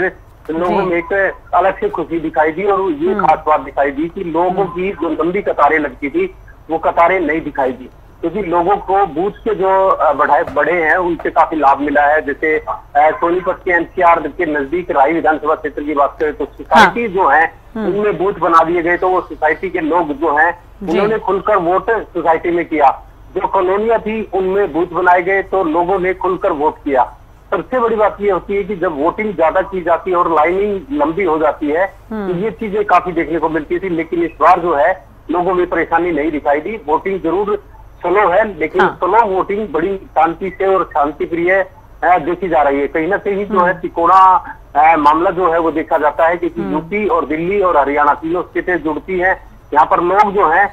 लोगों में एक अलग से खुशी दिखाई दी और ये खास बात दिखाई दी कि लोगों की जो लंबी कतारें लगती थी वो कतारें नहीं दिखाई दी, क्योंकि लोगों को बूथ के जो बड़े हैं उनसे काफी लाभ मिला है। जैसे सोनीपत के एनसीआर के नजदीक राई विधानसभा क्षेत्र की बात करें तो सोसाइटी जो है उनमें बूथ बना दिए गए, तो वो सोसाइटी के लोग जो हैं उन्होंने खुलकर वोट सोसाइटी में किया। जो कॉलोनियां थी उनमें बूथ बनाए गए तो लोगों ने खुलकर वोट किया। सबसे बड़ी बात ये होती है कि जब वोटिंग ज्यादा की जाती है और लाइनिंग लंबी हो जाती है तो ये चीजें काफी देखने को मिलती थी, लेकिन इस बार जो है लोगों में परेशानी नहीं दिखाई दी। वोटिंग जरूर स्लो है, लेकिन स्लो वोटिंग बड़ी शांति से और शांति प्रिय देखी जा रही है। कहीं ना कहीं जो है तिकोना मामला जो है वो देखा जाता है, क्योंकि यूपी और दिल्ली और हरियाणा तीनों स्टेटें जुड़ती हैं। यहाँ पर लोग जो है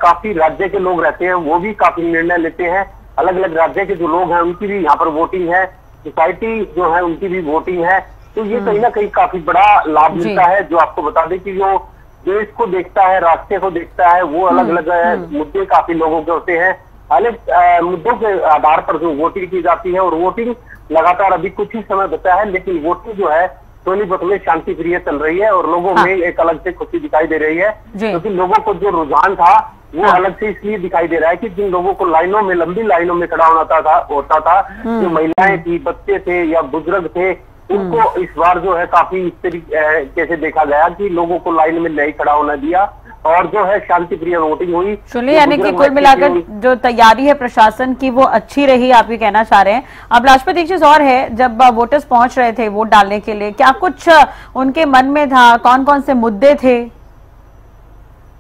काफी राज्य के लोग रहते हैं, वो भी काफी निर्णय लेते हैं। अलग अलग राज्य के जो लोग हैं उनकी भी यहाँ पर वोटिंग है, सोसाइटी जो है उनकी भी वोटिंग है। तो ये कहीं ना कहीं काफी बड़ा लाभ मिलता है। जो आपको बता दें कि जो देश को देखता है, राष्ट्र को देखता है, वो अलग अलग मुद्दे काफी लोगों के होते हैं। अलग मुद्दों के आधार पर जो वोटिंग की जाती है, और वोटिंग लगातार अभी कुछ ही समय बचा है, लेकिन वोटिंग जो है सोनीपत में शांति प्रिय चल रही है और लोगों में एक अलग से खुशी दिखाई दे रही है। क्योंकि लोगों को जो रुझान था वो अलग से इसलिए दिखाई दे रहा है कि जिन लोगों को लाइनों में, लंबी लाइनों में खड़ा होता था, जो महिलाएं थी, बच्चे थे या बुजुर्ग थे, उनको इस बार जो है काफी इस तरीके से देखा गया कि लोगों को लाइन में नहीं खड़ा होना दिया और जो है शांति प्रिय वोटिंग हुई। चलिए, यानी कि कुल मिलाकर जो तैयारी है प्रशासन की वो अच्छी रही, आप ये कहना चाह रहे हैं। अब लाजपत एक चीज और है, जब वोटर्स पहुंच रहे थे वोट डालने के लिए, क्या कुछ उनके मन में था, कौन कौन से मुद्दे थे?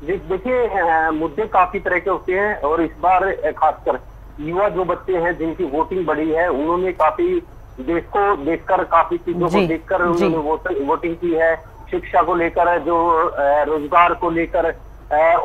देखिए, मुद्दे काफी तरह के होते हैं और इस बार खासकर युवा जो बच्चे हैं जिनकी वोटिंग बढ़ी है, उन्होंने काफी देश को देखकर, काफी चीजों को देखकर उन्होंने वोटिंग की है। शिक्षा को लेकर, जो रोजगार को लेकर,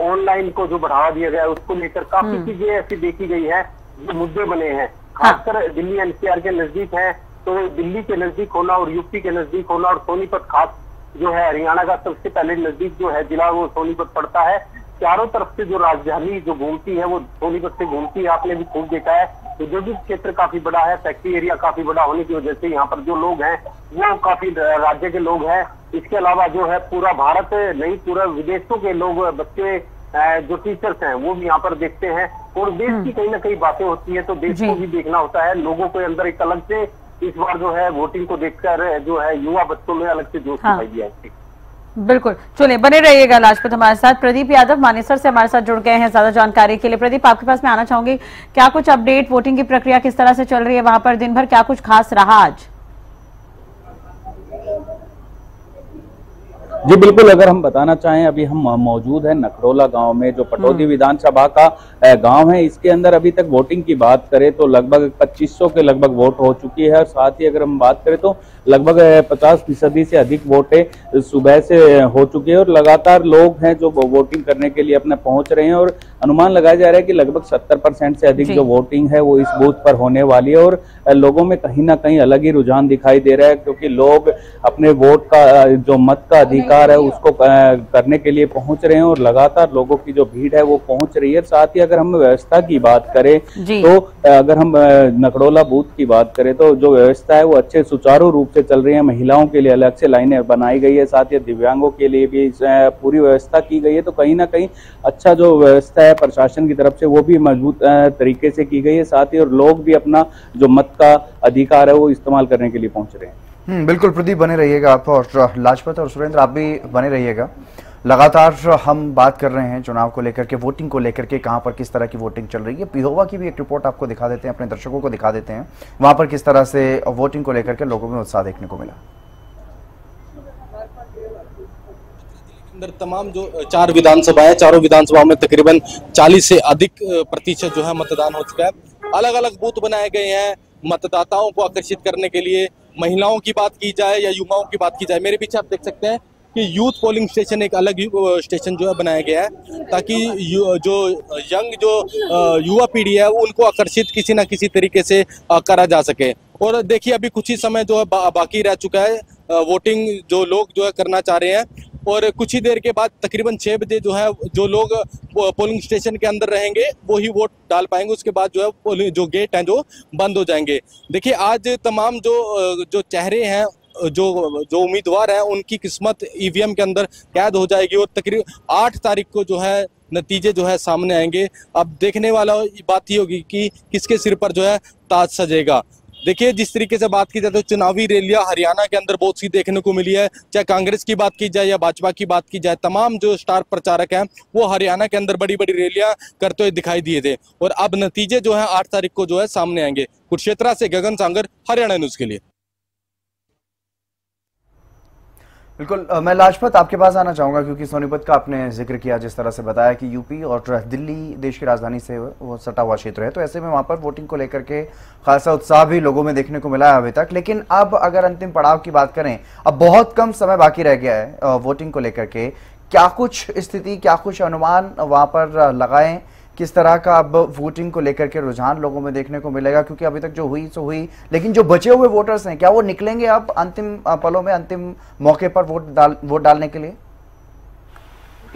ऑनलाइन को जो बढ़ावा दिया गया है उसको लेकर काफी चीजें ऐसी देखी गई है जो मुद्दे बने हैं। खासकर दिल्ली एनसीआर के नजदीक है, तो दिल्ली के नजदीक होना और यूपी के नजदीक होना, और सोनीपत खास जो है हरियाणा का सबसे पहले नजदीक जो है जिला वो सोनीपत पड़ता है। चारों तरफ से जो राजधानी जो घूमती है वो सोनीपत से घूमती है, आपने भी खूब देखा है। औद्योगिक क्षेत्र काफी बड़ा है, फैक्ट्री एरिया काफी बड़ा होने की वजह से यहाँ पर जो लोग हैं वो काफी राज्य के लोग हैं। इसके अलावा जो है पूरा भारत नहीं, पूरा विदेशों के लोग, बच्चे, जो टीचर्स हैं वो भी यहाँ पर देखते हैं। और देश की कहीं ना कहीं बातें होती है तो देश को भी देखना होता है। लोगों के अंदर एक अलग से इस बार जो है वोटिंग को देखकर जो है युवा बच्चों में अलग से जोश दिखाई दिया है। बिल्कुल, चलिए बने रहिएगा लाजपत हमारे साथ। प्रदीप यादव मानेसर से हमारे साथ जुड़ गए हैं ज्यादा जानकारी के लिए। प्रदीप, आपके पास मैं आना चाहूंगी, क्या कुछ अपडेट, वोटिंग की प्रक्रिया किस तरह से चल रही है वहां पर, दिन भर क्या कुछ खास रहा आज? जी बिल्कुल, अगर हम बताना चाहें, अभी हम मौजूद हैं नखड़ोला गांव में, जो पटौदी विधानसभा का गांव है। इसके अंदर अभी तक वोटिंग की बात करें तो लगभग 2500 के लगभग वोट हो चुकी है, और साथ ही अगर हम बात करें तो लगभग 50% से अधिक वोटें सुबह से हो चुकी है, और लगातार लोग हैं जो वोटिंग करने के लिए अपने पहुंच रहे हैं। और अनुमान लगाया जा रहा है कि लगभग 70% से अधिक जो वोटिंग है वो इस बूथ पर होने वाली है। और लोगों में कहीं ना कहीं अलग ही रुझान दिखाई दे रहा है, क्योंकि लोग अपने वोट का, जो मत का अधिकार है उसको करने के लिए पहुंच रहे हैं, और लगातार लोगों की जो भीड़ है वो पहुंच रही है। साथ ही अगर हम व्यवस्था की बात करें तो अगर हम नखड़ोला बूथ की बात करें तो जो व्यवस्था है वो अच्छे सुचारू रूप से चल रही है। महिलाओं के लिए अलग से लाइनें बनाई गई है, साथ ही दिव्यांगों के लिए भी पूरी व्यवस्था की गई है। तो कहीं ना कहीं अच्छा जो व्यवस्था है प्रशासन की तरफ से वो भी मजबूत तरीके से की गई है। साथ ही और लोग भी अपना जो मत का अधिकार है वो इस्तेमाल करने के लिए पहुंच रहे हैं। बिल्कुल प्रदीप, बने रहिएगा आप, और लाजपत और सुरेंद्र आप भी बने रहिएगा। लगातार हम बात कर रहे हैं चुनाव को लेकर के, वोटिंग को लेकर के, कहां पर किस तरह की वोटिंग चल रही है। पिहोवा की भी एक रिपोर्ट आपको दिखा देते हैं, अपने दर्शकों को दिखा देते हैं वहां पर किस तरह से वोटिंग को लेकर के लोगों में उत्साह देखने को मिला। अंदर तमाम जो 4 विधानसभा है, चारों विधानसभाओं में तकरीबन 40 से अधिक प्रतिशत जो है मतदान हो चुका है। अलग अलग बूथ बनाए गए हैं मतदाताओं को आकर्षित करने के लिए। महिलाओं की बात की जाए या युवाओं की बात की जाए, मेरे पीछे आप देख सकते हैं कि यूथ पोलिंग स्टेशन, एक अलग स्टेशन जो है बनाया गया है, ताकि जो यंग जो युवा पीढ़ी है उनको आकर्षित किसी ना किसी तरीके से करा जा सके। और देखिए, अभी कुछ ही समय जो है बाकी रह चुका है, वोटिंग जो लोग जो है करना चाह रहे हैं, और कुछ ही देर के बाद तकरीबन 6 बजे जो है जो लोग पोलिंग स्टेशन के अंदर रहेंगे वो ही वोट डाल पाएंगे। उसके बाद जो है जो गेट हैं जो बंद हो जाएंगे। देखिए, आज तमाम जो चेहरे हैं, जो उम्मीदवार हैं, उनकी किस्मत ईवीएम के अंदर कैद हो जाएगी, और तकरीबन 8 तारीख को जो है नतीजे जो है सामने आएंगे। अब देखने वाला बात ये होगी कि किसके सिर पर जो है ताज सजेगा। देखिए, जिस तरीके से बात की जाए तो चुनावी रैलियां हरियाणा के अंदर बहुत सी देखने को मिली है, चाहे कांग्रेस की बात की जाए या भाजपा की बात की जाए। तमाम जो स्टार प्रचारक हैं वो हरियाणा के अंदर बड़ी बड़ी रैलियां करते हुए दिखाई दिए थे, और अब नतीजे जो है 8 तारीख को जो है सामने आएंगे। कुरुक्षेत्र से गगन सांगर, हरियाणा न्यूज के लिए। बिल्कुल, मैं लाजपत आपके पास आना चाहूंगा क्योंकि सोनीपत का आपने जिक्र किया, जिस तरह से बताया कि यूपी और दिल्ली देश की राजधानी से वो सटा हुआ क्षेत्र है, तो ऐसे में वहां पर वोटिंग को लेकर के खासा उत्साह भी लोगों में देखने को मिला है अभी तक। लेकिन अब अगर अंतिम पड़ाव की बात करें, अब बहुत कम समय बाकी रह गया है वोटिंग को लेकर के, क्या कुछ स्थिति, क्या कुछ अनुमान वहां पर लगाएं, किस तरह का अब वोटिंग को लेकर के रुझान लोगों में देखने को मिलेगा? क्योंकि अभी तक जो हुई सो हुई, लेकिन जो बचे हुए वोटर्स हैं क्या वो निकलेंगे अब अंतिम पलों में, अंतिम मौके पर वोट डालने के लिए?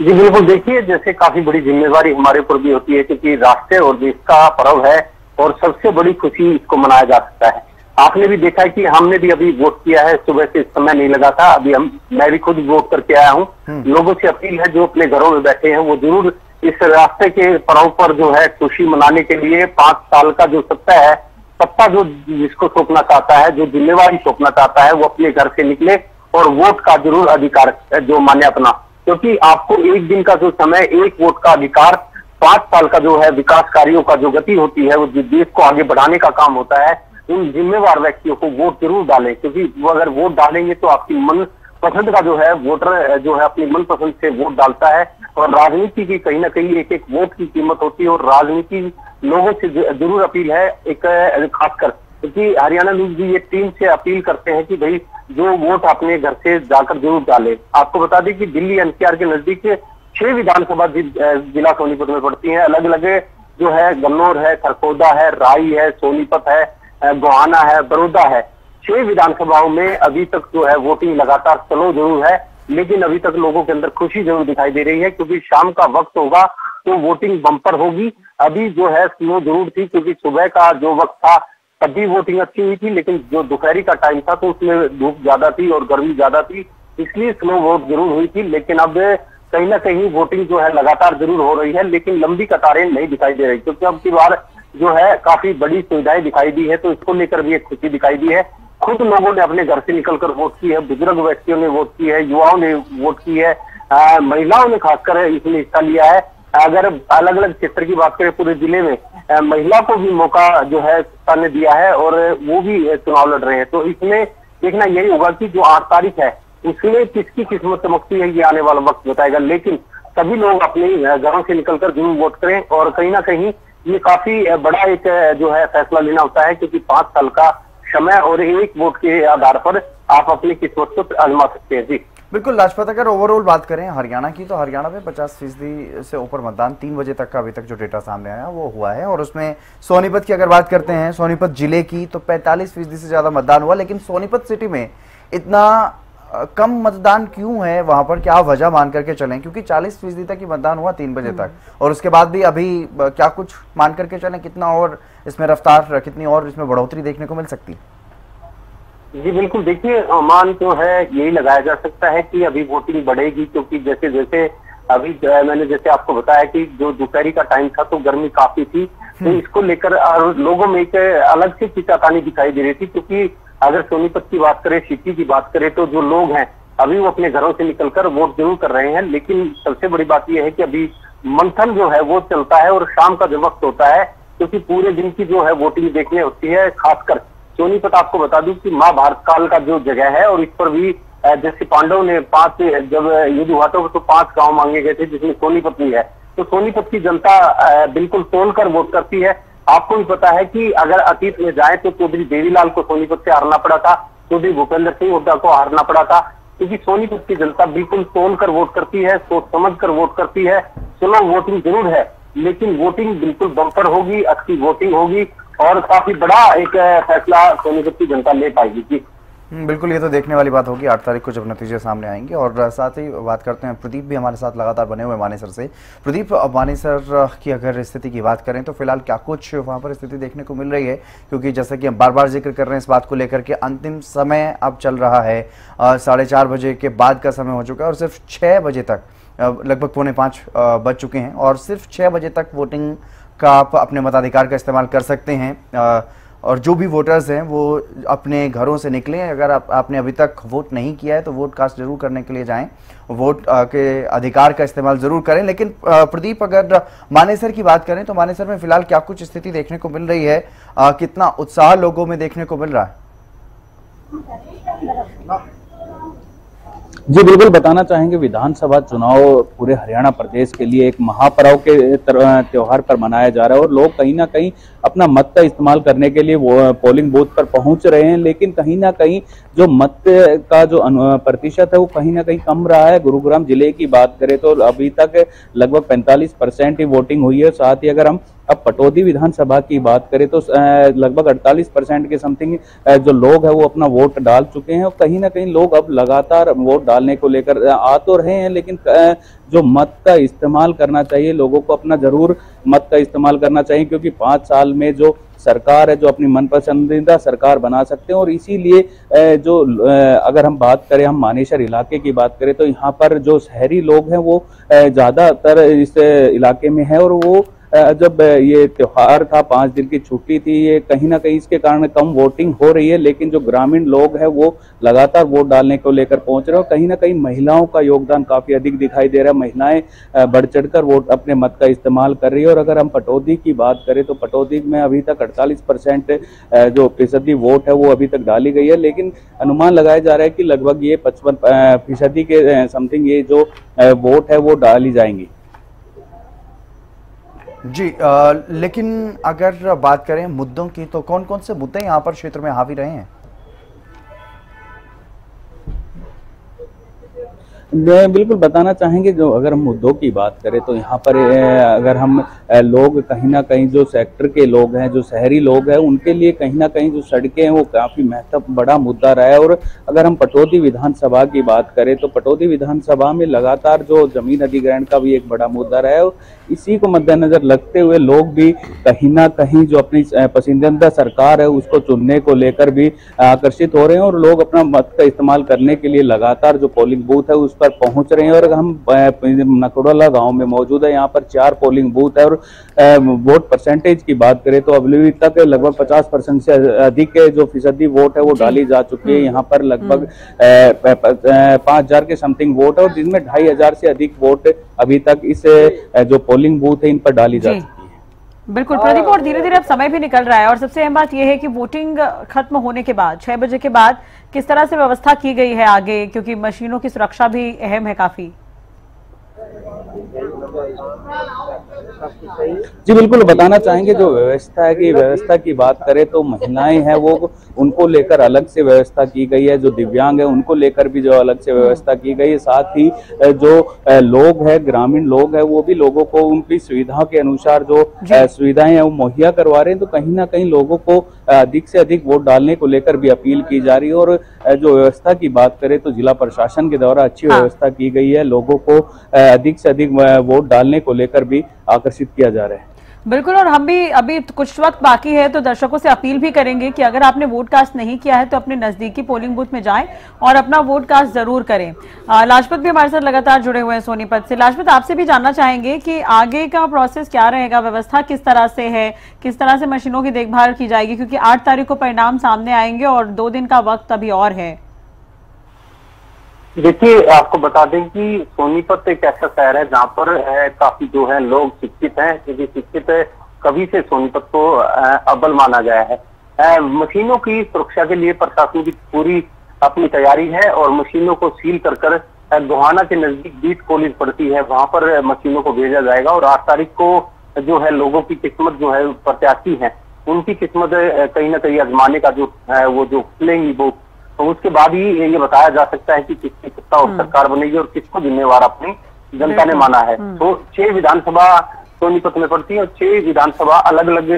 जी बिल्कुल, देखिए जैसे काफी बड़ी जिम्मेवारी हमारे ऊपर भी होती है क्योंकि राष्ट्र और देश का पर्व है और सबसे बड़ी खुशी इसको मनाया जा सकता है। आपने भी देखा है कि हमने भी अभी वोट किया है, सुबह से समय नहीं लगा था, अभी मैं भी खुद वोट करके आया हूँ। लोगों से अपील है जो अपने घरों में बैठे हैं वो जरूर इस रास्ते के पर्व पर जो है खुशी मनाने के लिए 5 साल का जो सत्ता जो जिसको सौंपना चाहता है, जो जिम्मेवारी सौंपना चाहता है, वो अपने घर से निकले और वोट का जरूर अधिकार जो माने अपना, क्योंकि आपको एक दिन का जो समय, एक वोट का अधिकार 5 साल का जो है विकास कार्यों का जो गति होती है, वो देश को आगे बढ़ाने का काम होता है। उन जिम्मेवार व्यक्तियों को वोट जरूर डालें, क्योंकि वो अगर वोट डालेंगे तो आपकी मन पसंद का जो है वोटर जो है अपनी मनपसंद से वोट डालता है। और राजनीति की कहीं ना कहीं एक एक वोट की कीमत होती है और राजनीति लोगों से जरूर अपील है, एक खासकर क्योंकि हरियाणा न्यूज भी ये टीम से अपील करते हैं कि भाई जो वोट अपने घर से जाकर जरूर डाले। आपको बता दें कि दिल्ली एनसीआर के नजदीक 6 विधानसभा जिला सोनीपत में पड़ती है। अलग अलग जो है गन्नौर है, खरगोदा है, राई है, सोनीपत है, गोहाना है, बड़ौदा है। 6 विधानसभाओं में अभी तक जो है वोटिंग लगातार स्लो जरूर है, लेकिन अभी तक लोगों के अंदर खुशी जरूर दिखाई दे रही है क्योंकि शाम का वक्त होगा तो वोटिंग बम्पर होगी। अभी जो है स्लो जरूर थी क्योंकि सुबह का जो वक्त था तभी वोटिंग अच्छी हुई थी, लेकिन जो दोपहरी का टाइम था तो उसमें धूप ज्यादा थी और गर्मी ज्यादा थी, इसलिए स्लो वोट जरूर हुई थी। लेकिन अब कहीं ना कहीं वोटिंग जो है लगातार जरूर हो रही है, लेकिन लंबी कतारें नहीं दिखाई दे रही क्योंकि अब की बार जो है काफी बड़ी सुविधाएं दिखाई दी है, तो इसको लेकर भी एक खुशी दिखाई दी है। खुद लोगों ने अपने घर से निकलकर वोट की है, बुजुर्ग व्यक्तियों ने वोट की है, युवाओं ने वोट की है, महिलाओं ने खासकर इसमें हिस्सा लिया है। अगर अलग अलग क्षेत्र की बात करें पूरे जिले में, महिला को भी मौका जो है सत्ता ने दिया है और वो भी चुनाव लड़ रहे हैं। तो इसमें देखना यही होगा कि जो 8 तारीख है उसमें किसकी किस्मत चमकती है, ये आने वाला वक्त बताएगा। लेकिन सभी लोग अपने घरों से निकलकर जरूर वोट करें और कहीं ना कहीं ये काफी बड़ा एक जो है फैसला लेना होता है क्योंकि 5 साल का समय और एक वोट के आधार पर आप अपनी किस्मत को आजमा सकते हैं। जी बिल्कुल लाजपत, अगर ओवरऑल बात करें हरियाणा की तो हरियाणा में 50% से ऊपर मतदान 3 बजे तक का अभी तक जो डेटा सामने आया वो हुआ है। और उसमें सोनीपत की अगर बात करते हैं, सोनीपत जिले की, तो 45% से ज्यादा मतदान हुआ। लेकिन सोनीपत सिटी में इतना कम मतदान क्यों है, वहां पर क्या वजह मान करके चलें? क्योंकि 40% तक ही मतदान हुआ 3 बजे तक, और उसके बाद भी अभी क्या कुछ मान करके चलें, कितना और इसमें रफ्तार, कितनी और इसमें बढ़ोतरी देखने को मिल सकती? जी बिल्कुल, देखिए अनुमान जो है यही लगाया जा सकता है कि अभी वोटिंग बढ़ेगी क्योंकि जैसे जैसे अभी मैंने जैसे आपको बताया कि जो दोपहरी का टाइम था तो गर्मी काफी थी, तो इसको लेकर लोगों में एक अलग से खींचातानी दिखाई दे रही थी। क्योंकि अगर सोनीपत की बात करें, सिटी की बात करें, तो जो लोग हैं अभी वो अपने घरों से निकलकर वोट जरूर कर रहे हैं। लेकिन सबसे बड़ी बात यह है कि अभी मंथन जो है वो चलता है और शाम का जो वक्त होता है क्योंकि पूरे दिन की जो है वोटिंग देखने होती है। खासकर सोनीपत आपको बता दूं कि महाभारत काल का जो जगह है और इस पर भी जैसे पांडव ने 5 जब युद्ध हुआ था तो 5 गांव मांगे गए थे जिसमें सोनीपत भी है। तो सोनीपत की जनता बिल्कुल तोलकर वोट करती है। आपको भी पता है कि अगर अतीत में जाए तो चौधरी देवीलाल को सोनीपत से हारना पड़ा था, चौधरी भूपेंद्र सिंह हुड्डा को हारना पड़ा था, क्योंकि सोनीपत की जनता बिल्कुल तोलकर वोट करती है, सोच समझ कर वोट करती है। चलो वोटिंग जरूर है लेकिन वोटिंग बिल्कुल बम्पर होगी, अच्छी वोटिंग होगी और काफी बड़ा एक फैसला सोनीपत की जनता ले पाएगी। जी बिल्कुल, ये तो देखने वाली बात होगी 8 तारीख को जब नतीजे सामने आएंगे। और साथ ही बात करते हैं, प्रदीप भी हमारे साथ लगातार बने हुए मानेसर से। प्रदीप, मानेसर की अगर स्थिति की बात करें तो फिलहाल क्या कुछ वहाँ पर स्थिति देखने को मिल रही है? क्योंकि जैसे कि हम बार बार जिक्र कर रहे हैं इस बात को लेकर के, अंतिम समय अब चल रहा है, 4:30 बजे के बाद का समय हो चुका है और सिर्फ 6 बजे तक, लगभग 4:45 बज चुके हैं और सिर्फ 6 बजे तक वोटिंग का आप अपने मताधिकार का इस्तेमाल कर सकते हैं। और जो भी वोटर्स हैं वो अपने घरों से निकलें। अगर आपने अभी तक वोट नहीं किया है तो वोट कास्ट जरूर करने के लिए जाएं, वोट के अधिकार का इस्तेमाल जरूर करें। लेकिन प्रदीप, अगर मानेसर की बात करें तो मानेसर में फिलहाल क्या कुछ स्थिति देखने को मिल रही है, कितना उत्साह लोगों में देखने को मिल रहा है? जी बिल्कुल, बताना चाहेंगे विधानसभा चुनाव पूरे हरियाणा प्रदेश के लिए एक महापर्व के त्योहार पर मनाया जा रहा है और लोग कहीं ना कहीं अपना मत का इस्तेमाल करने के लिए वो पोलिंग बूथ पर पहुंच रहे हैं, लेकिन कहीं ना कहीं जो मत का जो प्रतिशत है वो कहीं ना कहीं कम रहा है। गुरुग्राम जिले की बात करें तो अभी तक लगभग 45% ही वोटिंग हुई है। साथ ही अगर हम अब पटौदी विधानसभा की बात करें तो लगभग 48% के समथिंग जो लोग हैं वो अपना वोट डाल चुके हैं और कहीं ना कहीं लोग अब लगातार वोट डालने को लेकर आ तो रहे हैं, लेकिन जो मत का इस्तेमाल करना चाहिए लोगों को अपना जरूर मत का इस्तेमाल करना चाहिए, क्योंकि 5 साल में जो सरकार है जो अपनी मनपसंदीदा सरकार बना सकते हैं। और इसीलिए जो अगर हम बात करें, हम मानेसर इलाके की बात करें तो यहाँ पर जो शहरी लोग हैं वो ज्यादातर इस इलाके में है और वो जब ये त्योहार था 5 दिन की छुट्टी थी, ये कहीं ना कहीं इसके कारण कम वोटिंग हो रही है, लेकिन जो ग्रामीण लोग हैं वो लगातार वोट डालने को लेकर पहुंच रहे हैं। कहीं ना कहीं महिलाओं का योगदान काफी अधिक दिखाई दे रहा है, महिलाएं बढ़ चढ़कर वोट अपने मत का इस्तेमाल कर रही है। और अगर हम पटौदी की बात करें तो पटौदी में अभी तक 48% जो फीसदी वोट है वो अभी तक डाली गई है, लेकिन अनुमान लगाया जा रहा है कि लगभग ये 55% के समथिंग ये जो वोट है वो डाली जाएंगी। जी लेकिन अगर बात करें मुद्दों की तो कौन कौन से मुद्दे यहाँ पर क्षेत्र में हावी रहे हैं? बिल्कुल बताना चाहेंगे, जो अगर हम मुद्दों की बात करें तो यहाँ पर अगर हम लोग कहीं ना कहीं जो सेक्टर के लोग हैं, जो शहरी लोग हैं, उनके लिए कहीं ना कहीं जो सड़कें हैं वो काफी बड़ा मुद्दा रहा है। और अगर हम पटौदी विधानसभा की बात करें तो पटौदी विधानसभा में लगातार जो जमीन अधिग्रहण का भी एक बड़ा मुद्दा रहा है और इसी को मद्देनजर रखते हुए लोग भी कहीं ना कहीं जो अपनी पसंदीदा सरकार है उसको चुनने को लेकर भी आकर्षित हो रहे हैं और लोग अपना मत का इस्तेमाल करने के लिए लगातार जो पोलिंग बूथ है उस पर पहुंच रहे हैं। और हम नकड़ोला गांव में मौजूद है, यहाँ पर 4 पोलिंग बूथ है और वोट परसेंटेज की बात करें तो अभी तक लगभग 50% से अधिक जो फीसदी वोट है वो डाली जा चुकी है। यहाँ पर लगभग 5000 के समथिंग वोट है और जिसमें 2500 से अधिक वोट अभी तक इस जो पोलिंग बूथ है इन पर डाली जा चुकी है। बिल्कुल प्रदीप, और धीरे धीरे अब समय भी निकल रहा है और सबसे अहम बात यह है कि वोटिंग खत्म होने के बाद 6 बजे के बाद किस तरह से व्यवस्था की गई है आगे, क्योंकि मशीनों की सुरक्षा भी अहम है काफी। जी बिल्कुल बताना चाहेंगे, जो व्यवस्था है कि व्यवस्था की बात करें तो महिलाएं हैं वो उनको लेकर अलग से व्यवस्था की गई है, जो दिव्यांग है उनको लेकर भी जो अलग से व्यवस्था की गई है। साथ ही जो लोग हैं, ग्रामीण लोग हैं, वो भी लोगों को उनकी सुविधाओं के अनुसार जो सुविधाएं हैं वो मुहैया करवा रहे हैं। तो कहीं ना कहीं लोगों को अधिक से अधिक वोट डालने को लेकर भी अपील की जा रही है। और जो व्यवस्था की बात करें तो जिला प्रशासन के द्वारा अच्छी व्यवस्था की गई है, लोगों को अधिक से अधिक वोट डालने को लेकर भी आकर्षित किया जा रहा है। बिल्कुल, और हम भी अभी कुछ वक्त बाकी है तो दर्शकों से अपील भी करेंगे कि अगर आपने वोट कास्ट नहीं किया है तो अपने नजदीकी पोलिंग बूथ में जाएं और अपना वोट कास्ट जरूर करें। लाजपत भी हमारे साथ लगातार जुड़े हुए हैं सोनीपत से। लाजपत, आपसे भी जानना चाहेंगे कि आगे का प्रोसेस क्या रहेगा, व्यवस्था किस तरह से है, किस तरह से मशीनों की देखभाल की जाएगी, क्योंकि 8 तारीख को परिणाम सामने आएंगे और 2 दिन का वक्त अभी और है। देखिए, आपको बता दें कि सोनीपत एक ऐसा शहर है जहाँ पर काफी जो है लोग शिक्षित हैं, क्योंकि शिक्षित कभी से सोनीपत को अव्वल माना गया है। मशीनों की सुरक्षा के लिए प्रशासन की पूरी अपनी तैयारी है और मशीनों को सील कर गोहाना के नजदीक बीट कॉलेज पड़ती है, वहां पर मशीनों को भेजा जाएगा। और 8 तारीख को जो है लोगों की किस्मत जो है प्रत्याशी है उनकी किस्मत कहीं ना कहीं आजमाने का जो है वो जो खुलेंगी वो, तो उसके बाद ही ये बताया जा सकता है कि किसकी सत्ता और सरकार बनेगी और किसको जिम्मेवार अपनी जनता ने माना है। तो 6 विधानसभा सोनीपत में पड़ती है और 6 विधानसभा अलग अलग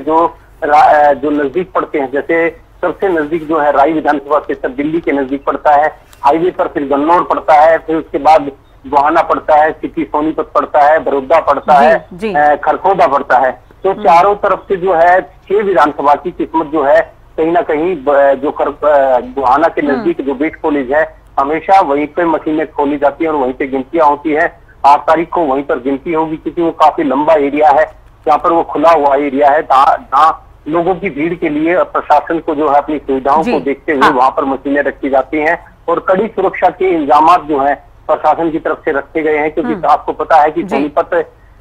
जो नजदीक पड़ते हैं। जैसे सबसे नजदीक जो है राई विधानसभा क्षेत्र दिल्ली के नजदीक पड़ता है, हाईवे पर फिर गन्नौर पड़ता है, फिर उसके बाद गोहाना पड़ता है, सिटी सोनीपत पड़ता है, बड़ौदा पड़ता है, खरखोदा पड़ता है। तो चारों तरफ से जो है 6 विधानसभा की किस्मत जो है कहीं ना कहीं जो गोहाना के नजदीक जो बीट कॉलेज है हमेशा वहीं पे मशीनें खोली जाती है और वहीं पे गिनतियां होती है। 8 तारीख को वहीं पर गिनती होगी, क्योंकि वो काफी लंबा एरिया है, जहाँ पर वो खुला हुआ एरिया है, जहाँ लोगों की भीड़ के लिए प्रशासन को जो है अपनी सुविधाओं को देखते हुए वहां पर मशीनें रखी जाती हैं और कड़ी सुरक्षा के इंतजाम जो है प्रशासन की तरफ से रखे गए हैं। क्योंकि आपको पता है कि सोनीपत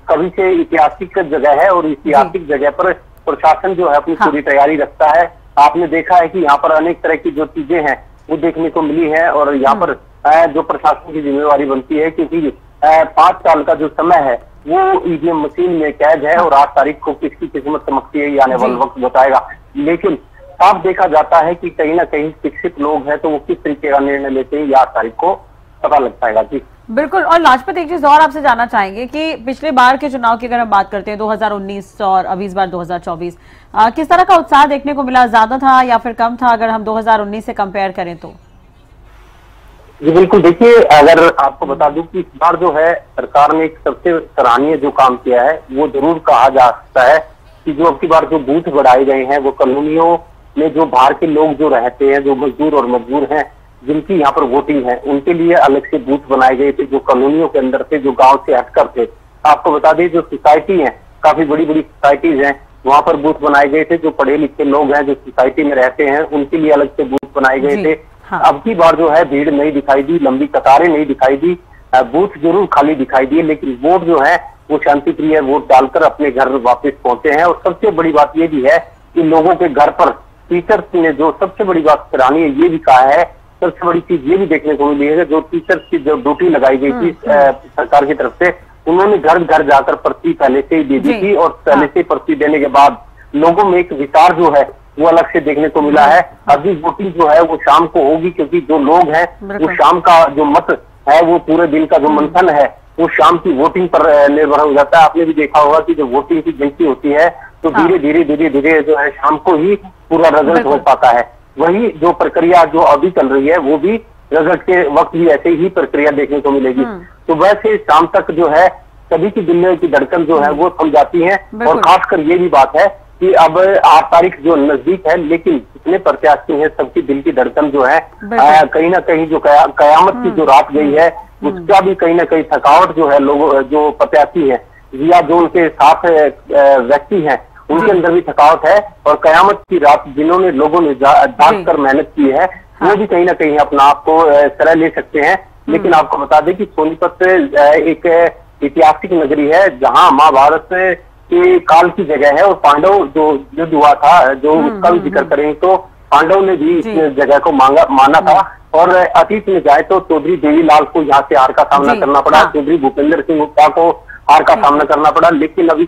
कभी से ऐतिहासिक जगह है और ऐतिहासिक जगह पर प्रशासन जो है अपनी पूरी तैयारी रखता है। आपने देखा है कि यहाँ पर अनेक तरह की जो चीजें हैं वो देखने को मिली है और यहाँ पर जो प्रशासन की जिम्मेवारी बनती है, क्योंकि 5 साल का जो समय है वो ईवीएम मशीन में कैद है और 8 तारीख को किसकी किस्मत चमकती है ये आने वाला वक्त बताएगा। लेकिन साफ देखा जाता है कि कहीं ना कहीं शिक्षित लोग हैं तो वो किस तरीके का निर्णय लेते हैं ये 8 तारीख को पता लग पाएगा। जी बिल्कुल। और लाजपत, एक चीज और आपसे जानना चाहेंगे कि पिछले बार के चुनाव की अगर हम बात करते हैं 2019 और अभी इस बार 2024, किस तरह का उत्साह देखने को मिला? ज्यादा था या फिर कम था अगर हम 2019 से कंपेयर करें तो? जी बिल्कुल, देखिए अगर आपको बता दूं कि इस बार जो है सरकार ने एक सबसे सराहनीय जो काम किया है वो जरूर कहा जा सकता है कि जो अब की बार जो बूथ बढ़ाए गए हैं वो कॉलोनियों में जो बाहर के लोग जो रहते हैं, जो मजदूर और मजबूर हैं, जिनकी यहाँ पर वोटिंग है, उनके लिए अलग से बूथ बनाए गए थे जो कॉलोनियों के अंदर थे, जो गांव से हटकर थे। आपको बता दें जो सोसाइटी है, काफी बड़ी बड़ी सोसाइटीज हैं, वहां पर बूथ बनाए गए थे। जो पढ़े लिखे लोग हैं जो सोसाइटी में रहते हैं उनके लिए अलग से बूथ बनाए गए थे। हाँ। अब की बार जो है भीड़ नहीं दिखाई दी, लंबी कतारें नहीं दिखाई दी, बूथ जरूर खाली दिखाई दिए, लेकिन वोट जो है वो शांति प्रिय वोट डालकर अपने घर वापस पहुंचे हैं। और सबसे बड़ी बात ये भी है कि लोगों के घर पर टीचर्स ने जो सबसे बड़ी बात सराहनीय है ये भी कहा है, सबसे बड़ी चीज ये भी देखने को मिली है जो टीचर्स की जो ड्यूटी लगाई गई थी सरकार की तरफ से, उन्होंने घर घर जाकर पर्ची पहले से ही दे दी थी और पहले से पर्ची देने के बाद लोगों में एक विचार जो है वो अलग से देखने को मिला है। अभी वोटिंग जो है वो शाम को होगी, क्योंकि जो लोग हैं वो शाम का जो मत है वो पूरे दिन का जो मंथन है वो शाम की वोटिंग पर निर्भर हो जाता है। आपने भी देखा होगा कि जब वोटिंग की गिनती होती है तो धीरे धीरे जो है शाम को ही पूरा रिजल्ट हो पाता है। वही जो प्रक्रिया जो अभी चल रही है वो भी रिजल्ट के वक्त भी ऐसे ही प्रक्रिया देखने को मिलेगी। सुबह से शाम तक जो है सभी की दिल की धड़कन जो है वो थम जाती है। और खासकर ये भी बात है कि अब 8 तारीख जो नजदीक है, लेकिन जितने प्रत्याशी हैं सबकी दिल की धड़कन जो है कहीं ना कहीं जो कयामत की जो रात गई है उसका भी कहीं ना कहीं थकावट जो है लोगों जो प्रत्याशी है या जो उनके साथ व्यक्ति हैं उनके अंदर भी थकावट है। और कयामत की रात जिन्होंने लोगों ने जाग कर मेहनत की है वो भी कहीं ना कहीं अपना आप को सराह ले सकते हैं। लेकिन आपको बता दें कि सोनीपत एक ऐतिहासिक नगरी है जहां महाभारत के काल की जगह है और पांडव जो युद्ध हुआ था जो उसका भी जिक्र करें तो पांडव ने भी इस जगह को माना था। और अतीत में जाए तो चौधरी देवीलाल को यहाँ से हार का सामना करना पड़ा, चौधरी भूपेंद्र सिंह हुड्डा को हार का सामना करना पड़ा। लेकिन अभी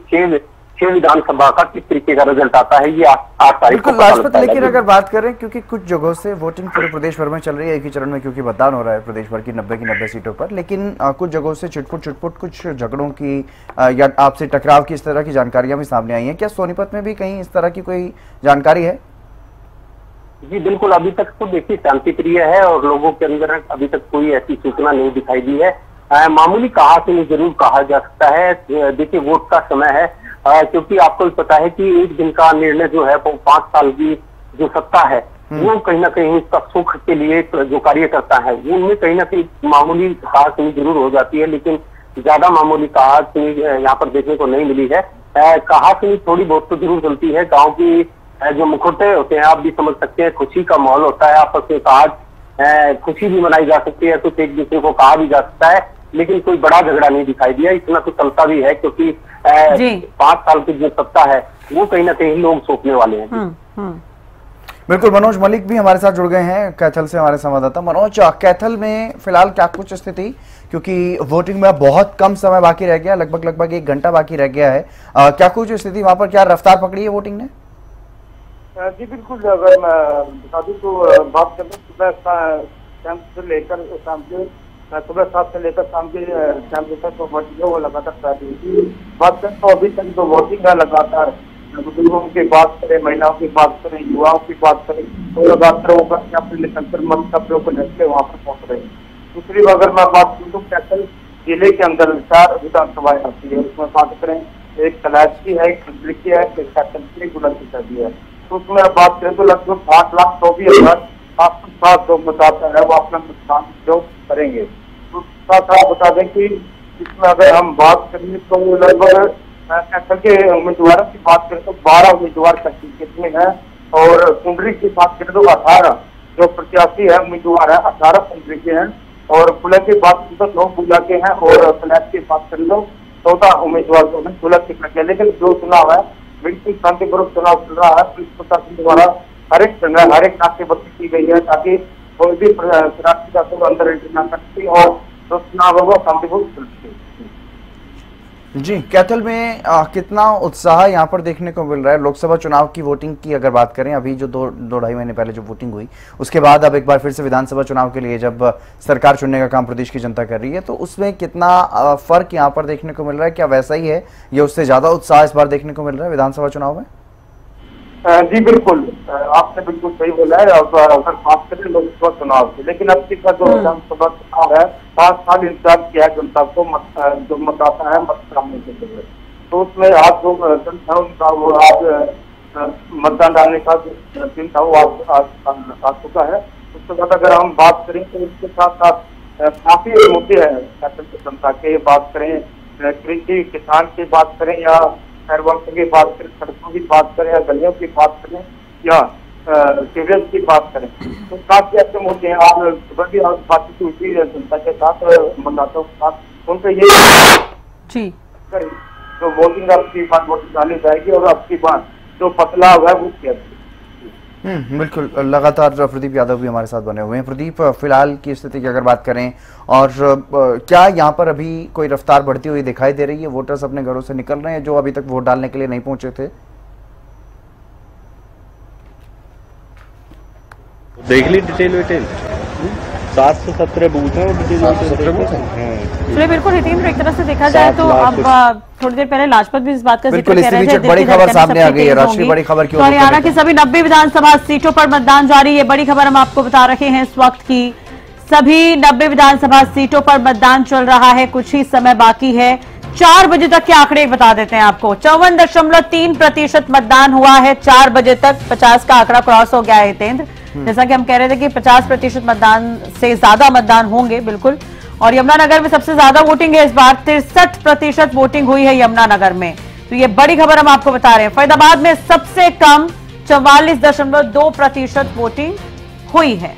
6 विधानसभा का किस तरीके का रिजल्ट आता है ये 8 तारीख को पता लगता है। लेकिन अगर बात करें क्योंकि कुछ जगहों से वोटिंग पूरे प्रदेश भर में चल रही है एक ही चरण में, क्योंकि मतदान हो रहा है प्रदेश भर की 90 सीटों पर, लेकिन कुछ जगहों से चुटपुट कुछ झगड़ों की या आपसे टकराव की इस तरह की जानकारियां भी सामने आई हैं। क्या सोनीपत में भी कहीं इस तरह की कोई जानकारी है? जी बिल्कुल, अभी तक तो देखिए शांति प्रिय है और लोगों के अंदर अभी तक कोई ऐसी सूचना नहीं दिखाई दी है। मामूली कहासुनी जरूर कहा जा सकता है। देखिए वोट का समय है, क्योंकि आपको भी पता है कि एक दिन का निर्णय जो है वो 5 साल की जो सत्ता है वो कहीं ना कहीं उसका सुख के लिए जो कार्य करता है उनमें कहीं ना कहीं मामूली कहासुनी जरूर हो जाती है, लेकिन ज्यादा मामूली कहासुनी यहाँ पर देखने को नहीं मिली है। कहासुनी थोड़ी बहुत तो जरूर चलती है, गाँव की जो मुखौटे होते हैं आप भी समझ सकते हैं, खुशी का माहौल होता है, आपस में कहा खुशी भी मनाई जा सकती है, कुछ एक दूसरे को कहा भी जा सकता है, लेकिन कोई बड़ा झगड़ा नहीं दिखाई दिया। इतना तो चलता भी है क्योंकि 5 साल की जो सत्ता है वो कहीं ना कहीं लोग सौंपने वाले हैं। बिल्कुल, मनोज मलिक भी हमारे साथ जुड़ गए हैं कैथल से, हमारे संवाददाता। मनोज, कैथल में फिलहाल क्या कुछ स्थिति, क्योंकि वोटिंग में बहुत कम समय बाकी रह गया, लगभग 1 घंटा बाकी रह गया है, क्या कुछ स्थिति वहां पर, क्या रफ्तार पकड़ी है वोटिंग ने? जी बिल्कुल, अगर मैं बता दूं तो बात करें सुबह 7 से लेकर शाम के शाम के 6 बजे तक तो वोटिंग वो लगातार जारी थी। बात करें तो अभी तक जो वोटिंग है लगातार बुजुर्गों की बात करें, महिलाओं की बात करें, युवाओं की बात करें तो लगातार वो अपने निकलकर मत का प्रयोग करके वहाँ पर पहुँच रहे हैं। दूसरी अगर मैं बात करूँ तो कैथल जिले के अंदर 4 विधानसभाएं आती है, उसमें बात करें एक कलाच की है, एक खंडरी की है, एक कैथल की बुलंदशहर है। तो उसमें बात करें तो लगभग 8,24,000 लोग बताता है वो अपना मतदान जो करेंगे। तो साथ आप बता दें कि इसमें अगर हम बात करें तो लगभग कैथल के उम्मीदवारों की बात करें तो 12 उम्मीदवार कितने में है और कुंडरी की बात करें तो 18 जो प्रत्याशी है उम्मीदवार है 18 कुंडरी के हैं और पुलिस की बात करें तो 9 बुला के हैं और पुलिस की बात करें तो 14 उम्मीदवार जो है पुलिस के। लेकिन जो चुनाव है बिल्कुल शांतिपूर्वक चुनाव चल रहा है। पुलिस प्रशासन द्वारा हर एक नाकेबंदी की गई है ताकि कोई भी प्रार्थी का तो अंदर एंट्री ना सकती और जो चुनाव होगा शांतिपूर्ण सुनिश्चित। जी, कैथल में कितना उत्साह यहाँ पर देखने को मिल रहा है? लोकसभा चुनाव की वोटिंग की अगर बात करें, अभी जो दो ढाई महीने पहले जो वोटिंग हुई, उसके बाद अब एक बार फिर से विधानसभा चुनाव के लिए जब सरकार चुनने का काम प्रदेश की जनता कर रही है, तो उसमें कितना फर्क यहाँ पर देखने को मिल रहा है? क्या वैसा ही है या उससे ज्यादा उत्साह इस बार देखने को मिल रहा है विधानसभा चुनाव में? जी बिल्कुल, आपने बिल्कुल सही बोला है। अब अगर बात करें लोकसभा चुनाव की, लेकिन अब का जो विधानसभा चुनाव है 5 साल इंतजार किया है जनता को जो मतदाता है मत डालने के लिए, तो उसमें आज जो जनता उनका वो आज मतदान डालने का दिन था वो आ चुका है। उसके बाद अगर हम बात करें तो इसके साथ साथ काफी मुद्दे हैं जनता के, बात करें कृषि किसान की बात करें या खैरवालों की बात करें, सड़कों की बात करें या गलियों की बात करें या सीवरेज की बात करें, तो काफी ऐसे मुद्दे हैं। आज सुबह भी बातचीत हुई थी जनता के साथ, मतदाताओं के साथ, उनसे ये जी जो वोटिंग आपकी बात वोटिंग डाली जाएगी और आपकी बात जो बदलाव है वो क्या है। बिल्कुल, लगातार प्रदीप यादव भी हमारे साथ बने हुए हैं। प्रदीप, फिलहाल की स्थिति की अगर बात करें और क्या यहाँ पर अभी कोई रफ्तार बढ़ती हुई दिखाई दे रही है? वोटर्स अपने घरों से निकल रहे हैं जो अभी तक वोट डालने के लिए नहीं पहुंचे थे? देख ली डिटेल 717 बूथ है और डिटेल बिल्कुल हितेंद्र, एक तरह से देखा जाए तो अब थोड़ी देर पहले लाजपत भी इस बात का जिक्र कर रहे थे। बड़ी खबर सामने आ गई है, राष्ट्रीय बड़ी खबर की। हरियाणा की सभी 90 विधानसभा सीटों पर मतदान जारी है। बड़ी खबर हम आपको बता रहे हैं इस वक्त की, सभी 90 विधानसभा सीटों पर मतदान चल रहा है, कुछ ही समय बाकी है। 4 बजे तक के आंकड़े बता देते हैं आपको। 54.3% मतदान हुआ है 4 बजे तक। 50 का आंकड़ा क्रॉस हो गया है हितेंद्र, जैसा कि हम कह रहे थे कि 50% मतदान से ज्यादा मतदान होंगे बिल्कुल। और यमुनानगर में सबसे ज्यादा वोटिंग है इस बार, 63% वोटिंग हुई है यमुनानगर में, तो ये बड़ी खबर हम आपको बता रहे हैं। फरीदाबाद में सबसे कम 44.2% वोटिंग हुई है।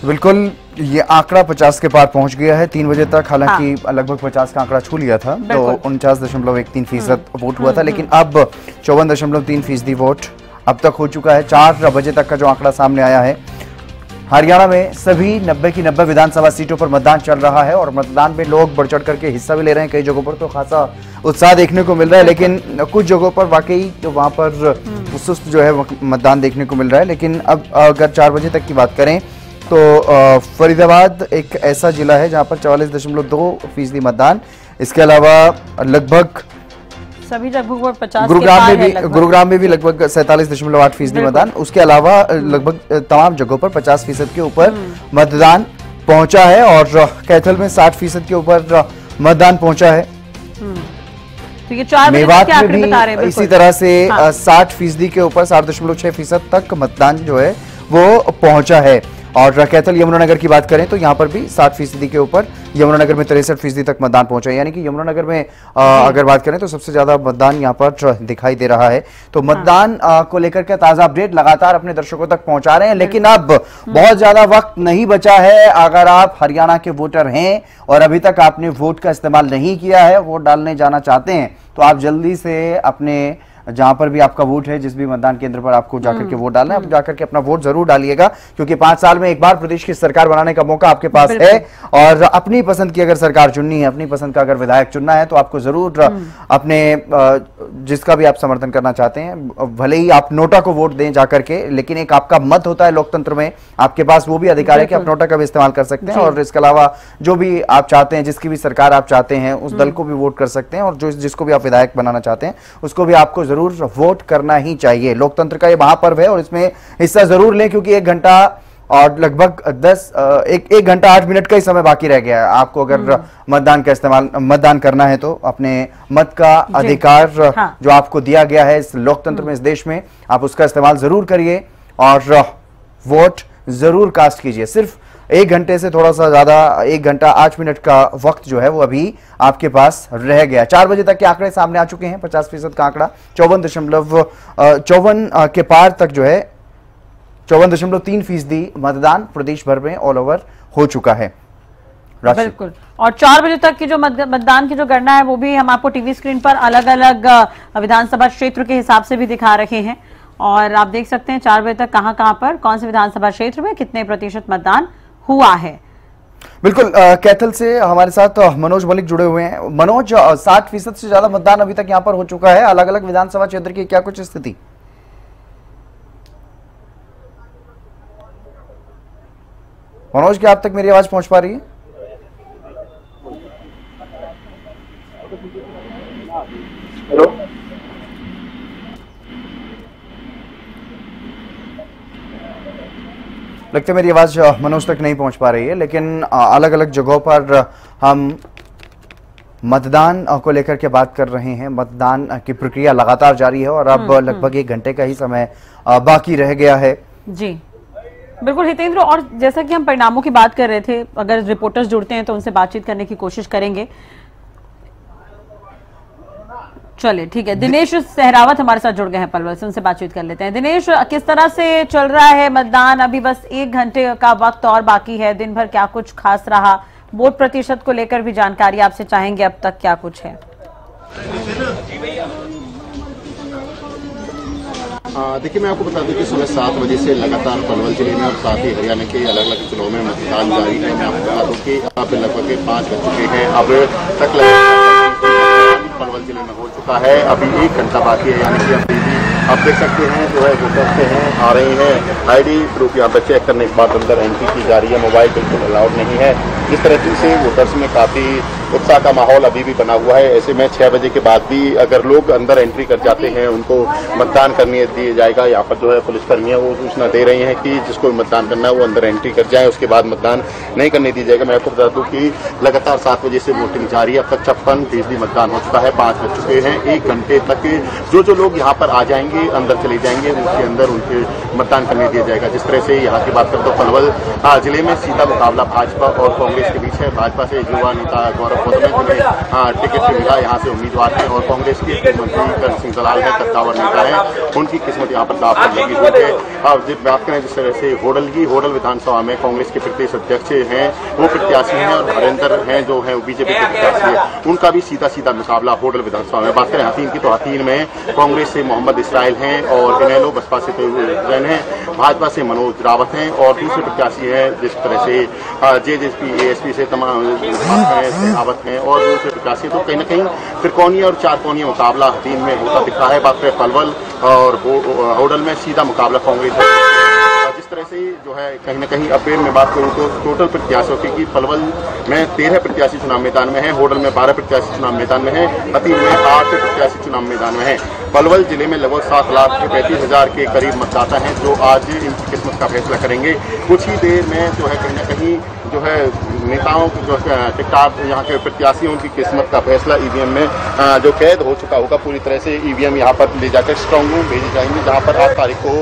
बिल्कुल, ये आंकड़ा 50 के पार पहुंच गया है 3 बजे तक। हालांकि लगभग 50 का आंकड़ा छू लिया था, तो 49.13% वोट हुआ था, लेकिन अब 54.3% वोट अब तक हो चुका है। 4 बजे तक का जो आंकड़ा सामने आया है, हरियाणा में सभी 90 की 90 विधानसभा सीटों पर मतदान चल रहा है और मतदान में लोग बढ़ चढ़ करके हिस्सा भी ले रहे हैं। कई जगहों पर तो खासा उत्साह देखने को मिल रहा है, लेकिन कुछ जगहों पर वाकई तो वहां पर सुस्त जो है मतदान देखने को मिल रहा है। लेकिन अब अगर 4 बजे तक की बात करें तो फरीदाबाद एक ऐसा जिला है जहां पर 44.2% मतदान, इसके अलावा लगभग सभी लगभग 50 गुरुग्राम में भी लगभग 47.8% मतदान, उसके अलावा लगभग तमाम जगहों पर 50% के ऊपर मतदान पहुंचा है और कैथल में 60% के ऊपर मतदान पहुंचा है। तो ये 4 बजे मेवात के आंकड़े में बता रहे हैं इसी तरह से 60% के ऊपर 60.6% तक मतदान जो है वो पहुंचा है। और कैथल यमुनानगर की बात करें तो यहाँ पर भी 60% के ऊपर, यमुनानगर में 63% तक मतदान पहुंचा है। यानी कि यमुनानगर में अगर बात करें तो सबसे ज्यादा मतदान यहाँ पर दिखाई दे रहा है। तो मतदान को लेकर के ताजा अपडेट लगातार अपने दर्शकों तक पहुंचा रहे हैं, लेकिन अब बहुत ज्यादा वक्त नहीं बचा है। अगर आप हरियाणा के वोटर हैं और अभी तक आपने वोट का इस्तेमाल नहीं किया है, वोट डालने जाना चाहते हैं, तो आप जल्दी से अपने जहां पर भी आपका वोट है, जिस भी मतदान केंद्र पर आपको जाकर के वोट डालना है, आप जाकर के अपना वोट जरूर डालिएगा, क्योंकि 5 साल में एक बार प्रदेश की सरकार बनाने का मौका आपके पास है। और अपनी पसंद की अगर सरकार चुननी है, अपनी पसंद का अगर विधायक चुनना है, तो आपको जरूर अपने जिसका भी आप समर्थन करना चाहते हैं, भले ही आप नोटा को वोट दें जाकर के, लेकिन एक आपका मत होता है लोकतंत्र में, आपके पास वो भी अधिकार है कि आप नोटा का भी इस्तेमाल कर सकते हैं। और इसके अलावा जो भी आप चाहते हैं, जिसकी भी सरकार आप चाहते हैं, उस दल को भी वोट कर सकते हैं, और जिसको भी आप विधायक बनाना चाहते हैं उसको भी आपको जरूर वोट करना ही चाहिए। लोकतंत्र का ये महापर्व है और इसमें हिस्सा जरूर लें, क्योंकि 1 घंटा और लगभग 1 घंटा 8 मिनट का ही समय बाकी रह गया है। आपको अगर मतदान करना है तो अपने मत का अधिकार जो आपको दिया गया है इस लोकतंत्र में, इस देश में, आप उसका इस्तेमाल जरूर करिए और वोट जरूर कास्ट कीजिए। सिर्फ 1 घंटे से थोड़ा सा ज्यादा, 1 घंटा 8 मिनट का वक्त जो है वो अभी आपके पास रह गया। 4 बजे तक के आंकड़े सामने आ चुके हैं। 50% का आंकड़ा 54.54 के पार तक जो है 54.3% मतदान प्रदेश भर में ऑल ओवर हो चुका है। बिल्कुल, और 4 बजे तक की जो मतदान की जो गणना है वो भी हम आपको टीवी स्क्रीन पर अलग अलग विधानसभा क्षेत्र के हिसाब से भी दिखा रहे हैं। और आप देख सकते हैं 4 बजे तक कहां पर कौन से विधानसभा क्षेत्र में कितने प्रतिशत मतदान हुआ है। बिल्कुल कैथल से हमारे साथ मनोज मलिक जुड़े हुए हैं। मनोज, 60% से ज्यादा मतदान अभी तक यहां पर हो चुका है। अलग अलग विधानसभा क्षेत्र की क्या कुछ स्थिति? मनोज, क्या आप तक मेरी आवाज पहुंच पा रही है? हेलो, लगता है मेरी आवाज मनोज तक नहीं पहुंच पा रही है, लेकिन अलग अलग जगहों पर हम मतदान को लेकर के बात कर रहे हैं। मतदान की प्रक्रिया लगातार जारी है और अब लगभग 1 घंटे का ही समय बाकी रह गया है। जी बिल्कुल हितेंद्र, और जैसा कि हम परिणामों की बात कर रहे थे, अगर रिपोर्टर्स जुड़ते हैं तो उनसे बातचीत करने की कोशिश करेंगे। चलिए ठीक है, दिनेश सहरावत हमारे साथ जुड़ गए हैं पलवल से, उनसे बातचीत कर लेते हैं। दिनेश, किस तरह से चल रहा है मतदान? अभी बस 1 घंटे का वक्त और बाकी है। दिन भर क्या कुछ खास रहा? वोट प्रतिशत को लेकर भी जानकारी आपसे चाहेंगे, अब तक क्या कुछ है? देखिए, मैं आपको बता दूं कि सुबह 7 बजे से लगातार पलवल जिले में और साथ ही हरियाणा के अलग अलग जिलों में मतदान जारी है। मैं आपको बता दूं कि अब लगभग 5 बज चुके हैं। अब तक पलवल जिले में हो चुका है। अभी 1 घंटा बाकी है, यानी कि अभी भी आप देख सकते हैं जो है वोटर्स हैं आ रहे हैं। आईडी प्रूफ यहाँ पर चेक करने के बाद अंदर एंट्री की जा रही है। मोबाइल बिल्कुल अलाउड नहीं है। इस तरह से वोटर्स में काफी उत्साह का माहौल अभी भी बना हुआ है। ऐसे में 6 बजे के बाद भी अगर लोग अंदर एंट्री कर जाते हैं, उनको मतदान करने दिया जाएगा। यहाँ पर जो है पुलिसकर्मी वो सूचना दे रहे हैं कि जिसको मतदान करना है वो अंदर एंट्री कर जाए, उसके बाद मतदान नहीं करने दिया जाएगा। मैं आपको बता दूं कि लगातार 7 बजे से वोटिंग जारी है। अब तक 56% मतदान हो चुका है। 5 बज चुके हैं। 1 घंटे तक जो लोग यहाँ पर आ जाएंगे, अंदर चले जाएंगे, उसके अंदर उनके मतदान करने दिया जाएगा। जिस तरह से यहाँ की बात करें तो पलवल जिले में सीधा मुकाबला भाजपा और कांग्रेस के बीच है। भाजपा से युवा नेता गौरव गौतम जिन्हें टिकट से मिला, यहाँ से उम्मीदवार हैं, और कांग्रेस के मंत्री करण सिंह दलाल है, कद्दावर नेता है, उनकी किस्मत यहाँ पर दांव पर लगी हुई है। अब जब बात करें जिस तरह से होडल विधानसभा में कांग्रेस के प्रदेश अध्यक्ष हैं, वो प्रत्याशी हैं, और हरेंद्र हैं जो है वो बीजेपी के प्रत्याशी है, उनका भी सीधा मुकाबला होडल विधानसभा में। बात करें हथीन की तो हथीन में कांग्रेस से मोहम्मद इसराइल हैं और इनेलो बसपा से तो जैन है, भाजपा से मनोज रावत हैं, और दूसरे प्रत्याशी हैं जिस तरह से जेजेपी एएसपी से तमाम आवत हैं और दूसरे प्रत्याशी। तो कहीं न कहीं त्रिकोणीय और 4 कोणीय मुकाबला हथीन में होता दिखा है। बात करें पलवल और होडल में सीधा मुकाबला कांग्रेस है। जिस तरह से जो है कहीं न कहीं अपेर में बात करूं तो टोटल प्रत्याशियों की पलवल में 13 प्रत्याशी चुनाव मैदान में है, होडल में 12 प्रत्याशी चुनाव मैदान में है, हथीन में 8 प्रत्याशी चुनाव मैदान में है। पलवल जिले में लगभग 7,35,000 के करीब मतदाता हैं जो आज इनकी किस्मत का फैसला करेंगे। कुछ ही देर में जो है कहीं न कहीं जो है नेताओं जो टिकट यहाँ के प्रत्याशी उनकी किस्मत का फैसला ईवीएम में जो कैद हो चुका होगा। पूरी तरह से ईवीएम यहाँ पर ले जाकर स्ट्रांग रूम भेजे जाएंगे, जहाँ पर 8 तारीख को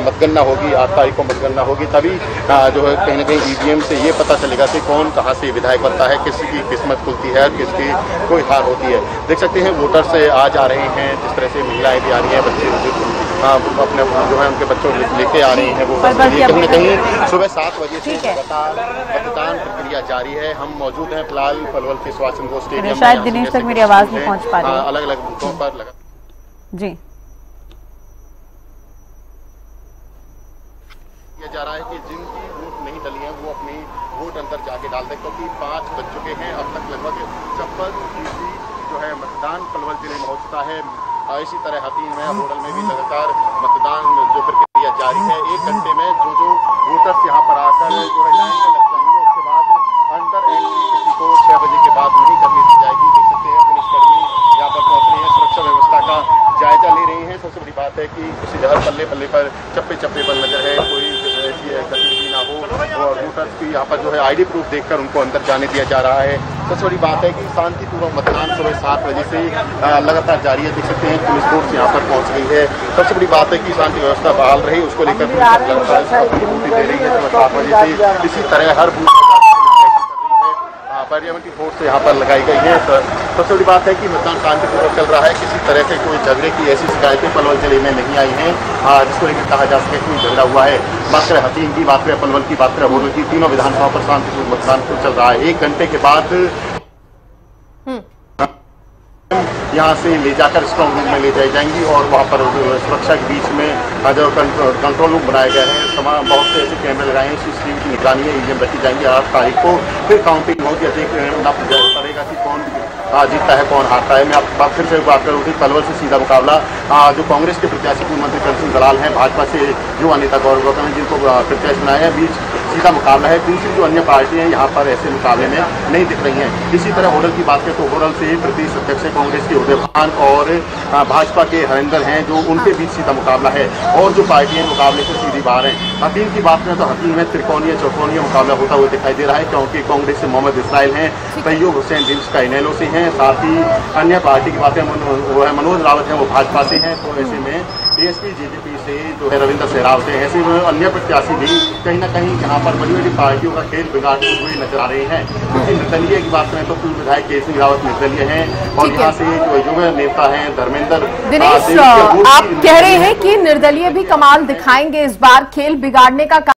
मतगणना होगी। 8 तारीख को मतगणना होगी, तभी जो है कहीं न कहीं ईवीएम से ये पता चलेगा कि कौन कहाँ से विधायक बनता है, किसी की किस्मत खुलती है, किसकी कोई हार होती है। देख सकते हैं वोटर्स आज आ रहे हैं, जिस तरह से महिलाएं भी आ रही हैं, बच्चे अपने जो है उनके बच्चों लेके आ रहे हैं। वो कहीं न कहीं सुबह 7 बजे से लगातार मतदान प्रक्रिया जारी है। हम मौजूद हैं फिलहाल पलवल के सुभाष चंद्र बोस स्टेडियम में। शायद दिनेश तक मेरी आवाज नहीं पहुंच पा रही है। अलग अलग बूथों पर जी किया जा रहा है कि जिनकी वोट नहीं डली है वो अपनी वोट अंदर जाके डाल दें, क्योंकि 5 बज चुके हैं। अब तक लगभग 56% जो है मतदान पलवल जिले में हो चुका है। इसी तरह हथीन में होडल में भी लगातार मतदान जो प्रक्रिया जारी है। 1 घंटे में जो वोटर्स यहाँ पर आकर जो है लाइन में लग जाएंगे, उसके बाद अंदर एंट्री किसी को 6 बजे के बाद नहीं करने दी जाएगी। देख सकते हैं पुलिसकर्मी यहाँ पर पहुँच रहे हैं, सुरक्षा व्यवस्था का जायजा ले रहे हैं। सबसे बड़ी बात है कि किसी जगह पल्ले पर चप्पे पर नजर है, कोई ऐसी गतिविधि ना हो, और वोटर्स की यहाँ पर जो है आईडी प्रूफ देखकर उनको अंदर जाने दिया जा रहा है। सबसे बड़ी बात है कि शांतिपूर्वक मतदान सुबह 7 बजे से लगातार जारी है। देख सकते हैं पुलिस फोर्स यहाँ पर पहुँच गई है। सबसे बड़ी बात है कि शांति व्यवस्था बहाल रही, उसको लेकर पुलिस दे रही है सुबह 7 बजे से। इसी तरह हर बूथ पार्लियामेंट्री फोर्स यहाँ पर लगाई गई है। तो सबसे बड़ी बात है कि मतदान शांतिपूर्वक चल रहा है। किसी तरह से कोई झगड़े की ऐसी शिकायतें पलवल जिले में नहीं आई हैं जिसको लेकर कहा जा सके कोई झगड़ा हुआ है। बात करें हथीन की, बात करें पलवल की, बात करें होडल की, तीनों विधानसभा पर शांतिपूर्वक मतदान चल रहा है। 1 घंटे के बाद यहाँ से ले जाकर स्ट्रॉन्ग रूम में ले जाई जाएंगी और वहाँ पर सुरक्षा के बीच में जो कंट्रोल रूम बनाया गया है, तमाम बहुत से ऐसे कैमरे लगाए हैं, CCTV की निगरानी है, ईवीएम रखी जाएंगी। 8 तारीख को फिर काउंटिंग होगी, अधिक पड़ेगा कि कौन जीतता है कौन हारता है। मैं आप फिर से बात करूँ कि पलवल से सीधा मुकाबला जो कांग्रेस के प्रत्याशी पूर्व मंत्री करण सिंह दलाल हैं, भाजपा से युवा नेता गौरव गौतम हैं जिनको प्रत्याशी बनाया है, बीच सीधा मुकाबला है। दूसरी जो अन्य पार्टियां यहाँ पर ऐसे मुकाबले में नहीं दिख रही हैं। इसी तरह होडल की बात करें तो होडल से प्रदेश अध्यक्ष कांग्रेस के उदय भान और भाजपा के हरिंदर हैं, जो उनके बीच सीधा मुकाबला है और जो पार्टियां मुकाबले से सीधी बाहर हैं। हकीम की बात करें तो हकीम में त्रिकोणीय चौकोनीय मुकाबला होता हुआ दिखाई दे रहा है, क्योंकि कांग्रेस से मोहम्मद इसराइल हैं, तैयब हुसैन रिम्स का इनेलो से हैं, साथ ही अन्य पार्टी की बातें वो है मनोज रावत हैं, वो भाजपा से हैं। तो ऐसे में ASP JJP से जो है रविंद्र सहरावत हैं, ऐसे में अन्य प्रत्याशी भी कहीं ना कहीं यहाँ पर बड़ी बड़ी पार्टियों का खेल बिगाड़ते हुए नजर आ रहे हैं। क्योंकि निर्दलीय की बात करें तो पूर्व विधायक केशव सिंह रावत निर्दलीय हैं और यहाँ से जो युवा नेता हैं धर्मेंद्र। दिनेश, आप कह रहे हैं कि निर्दलीय भी कमाल दिखाएंगे इस बार, खेल बिगाड़ने का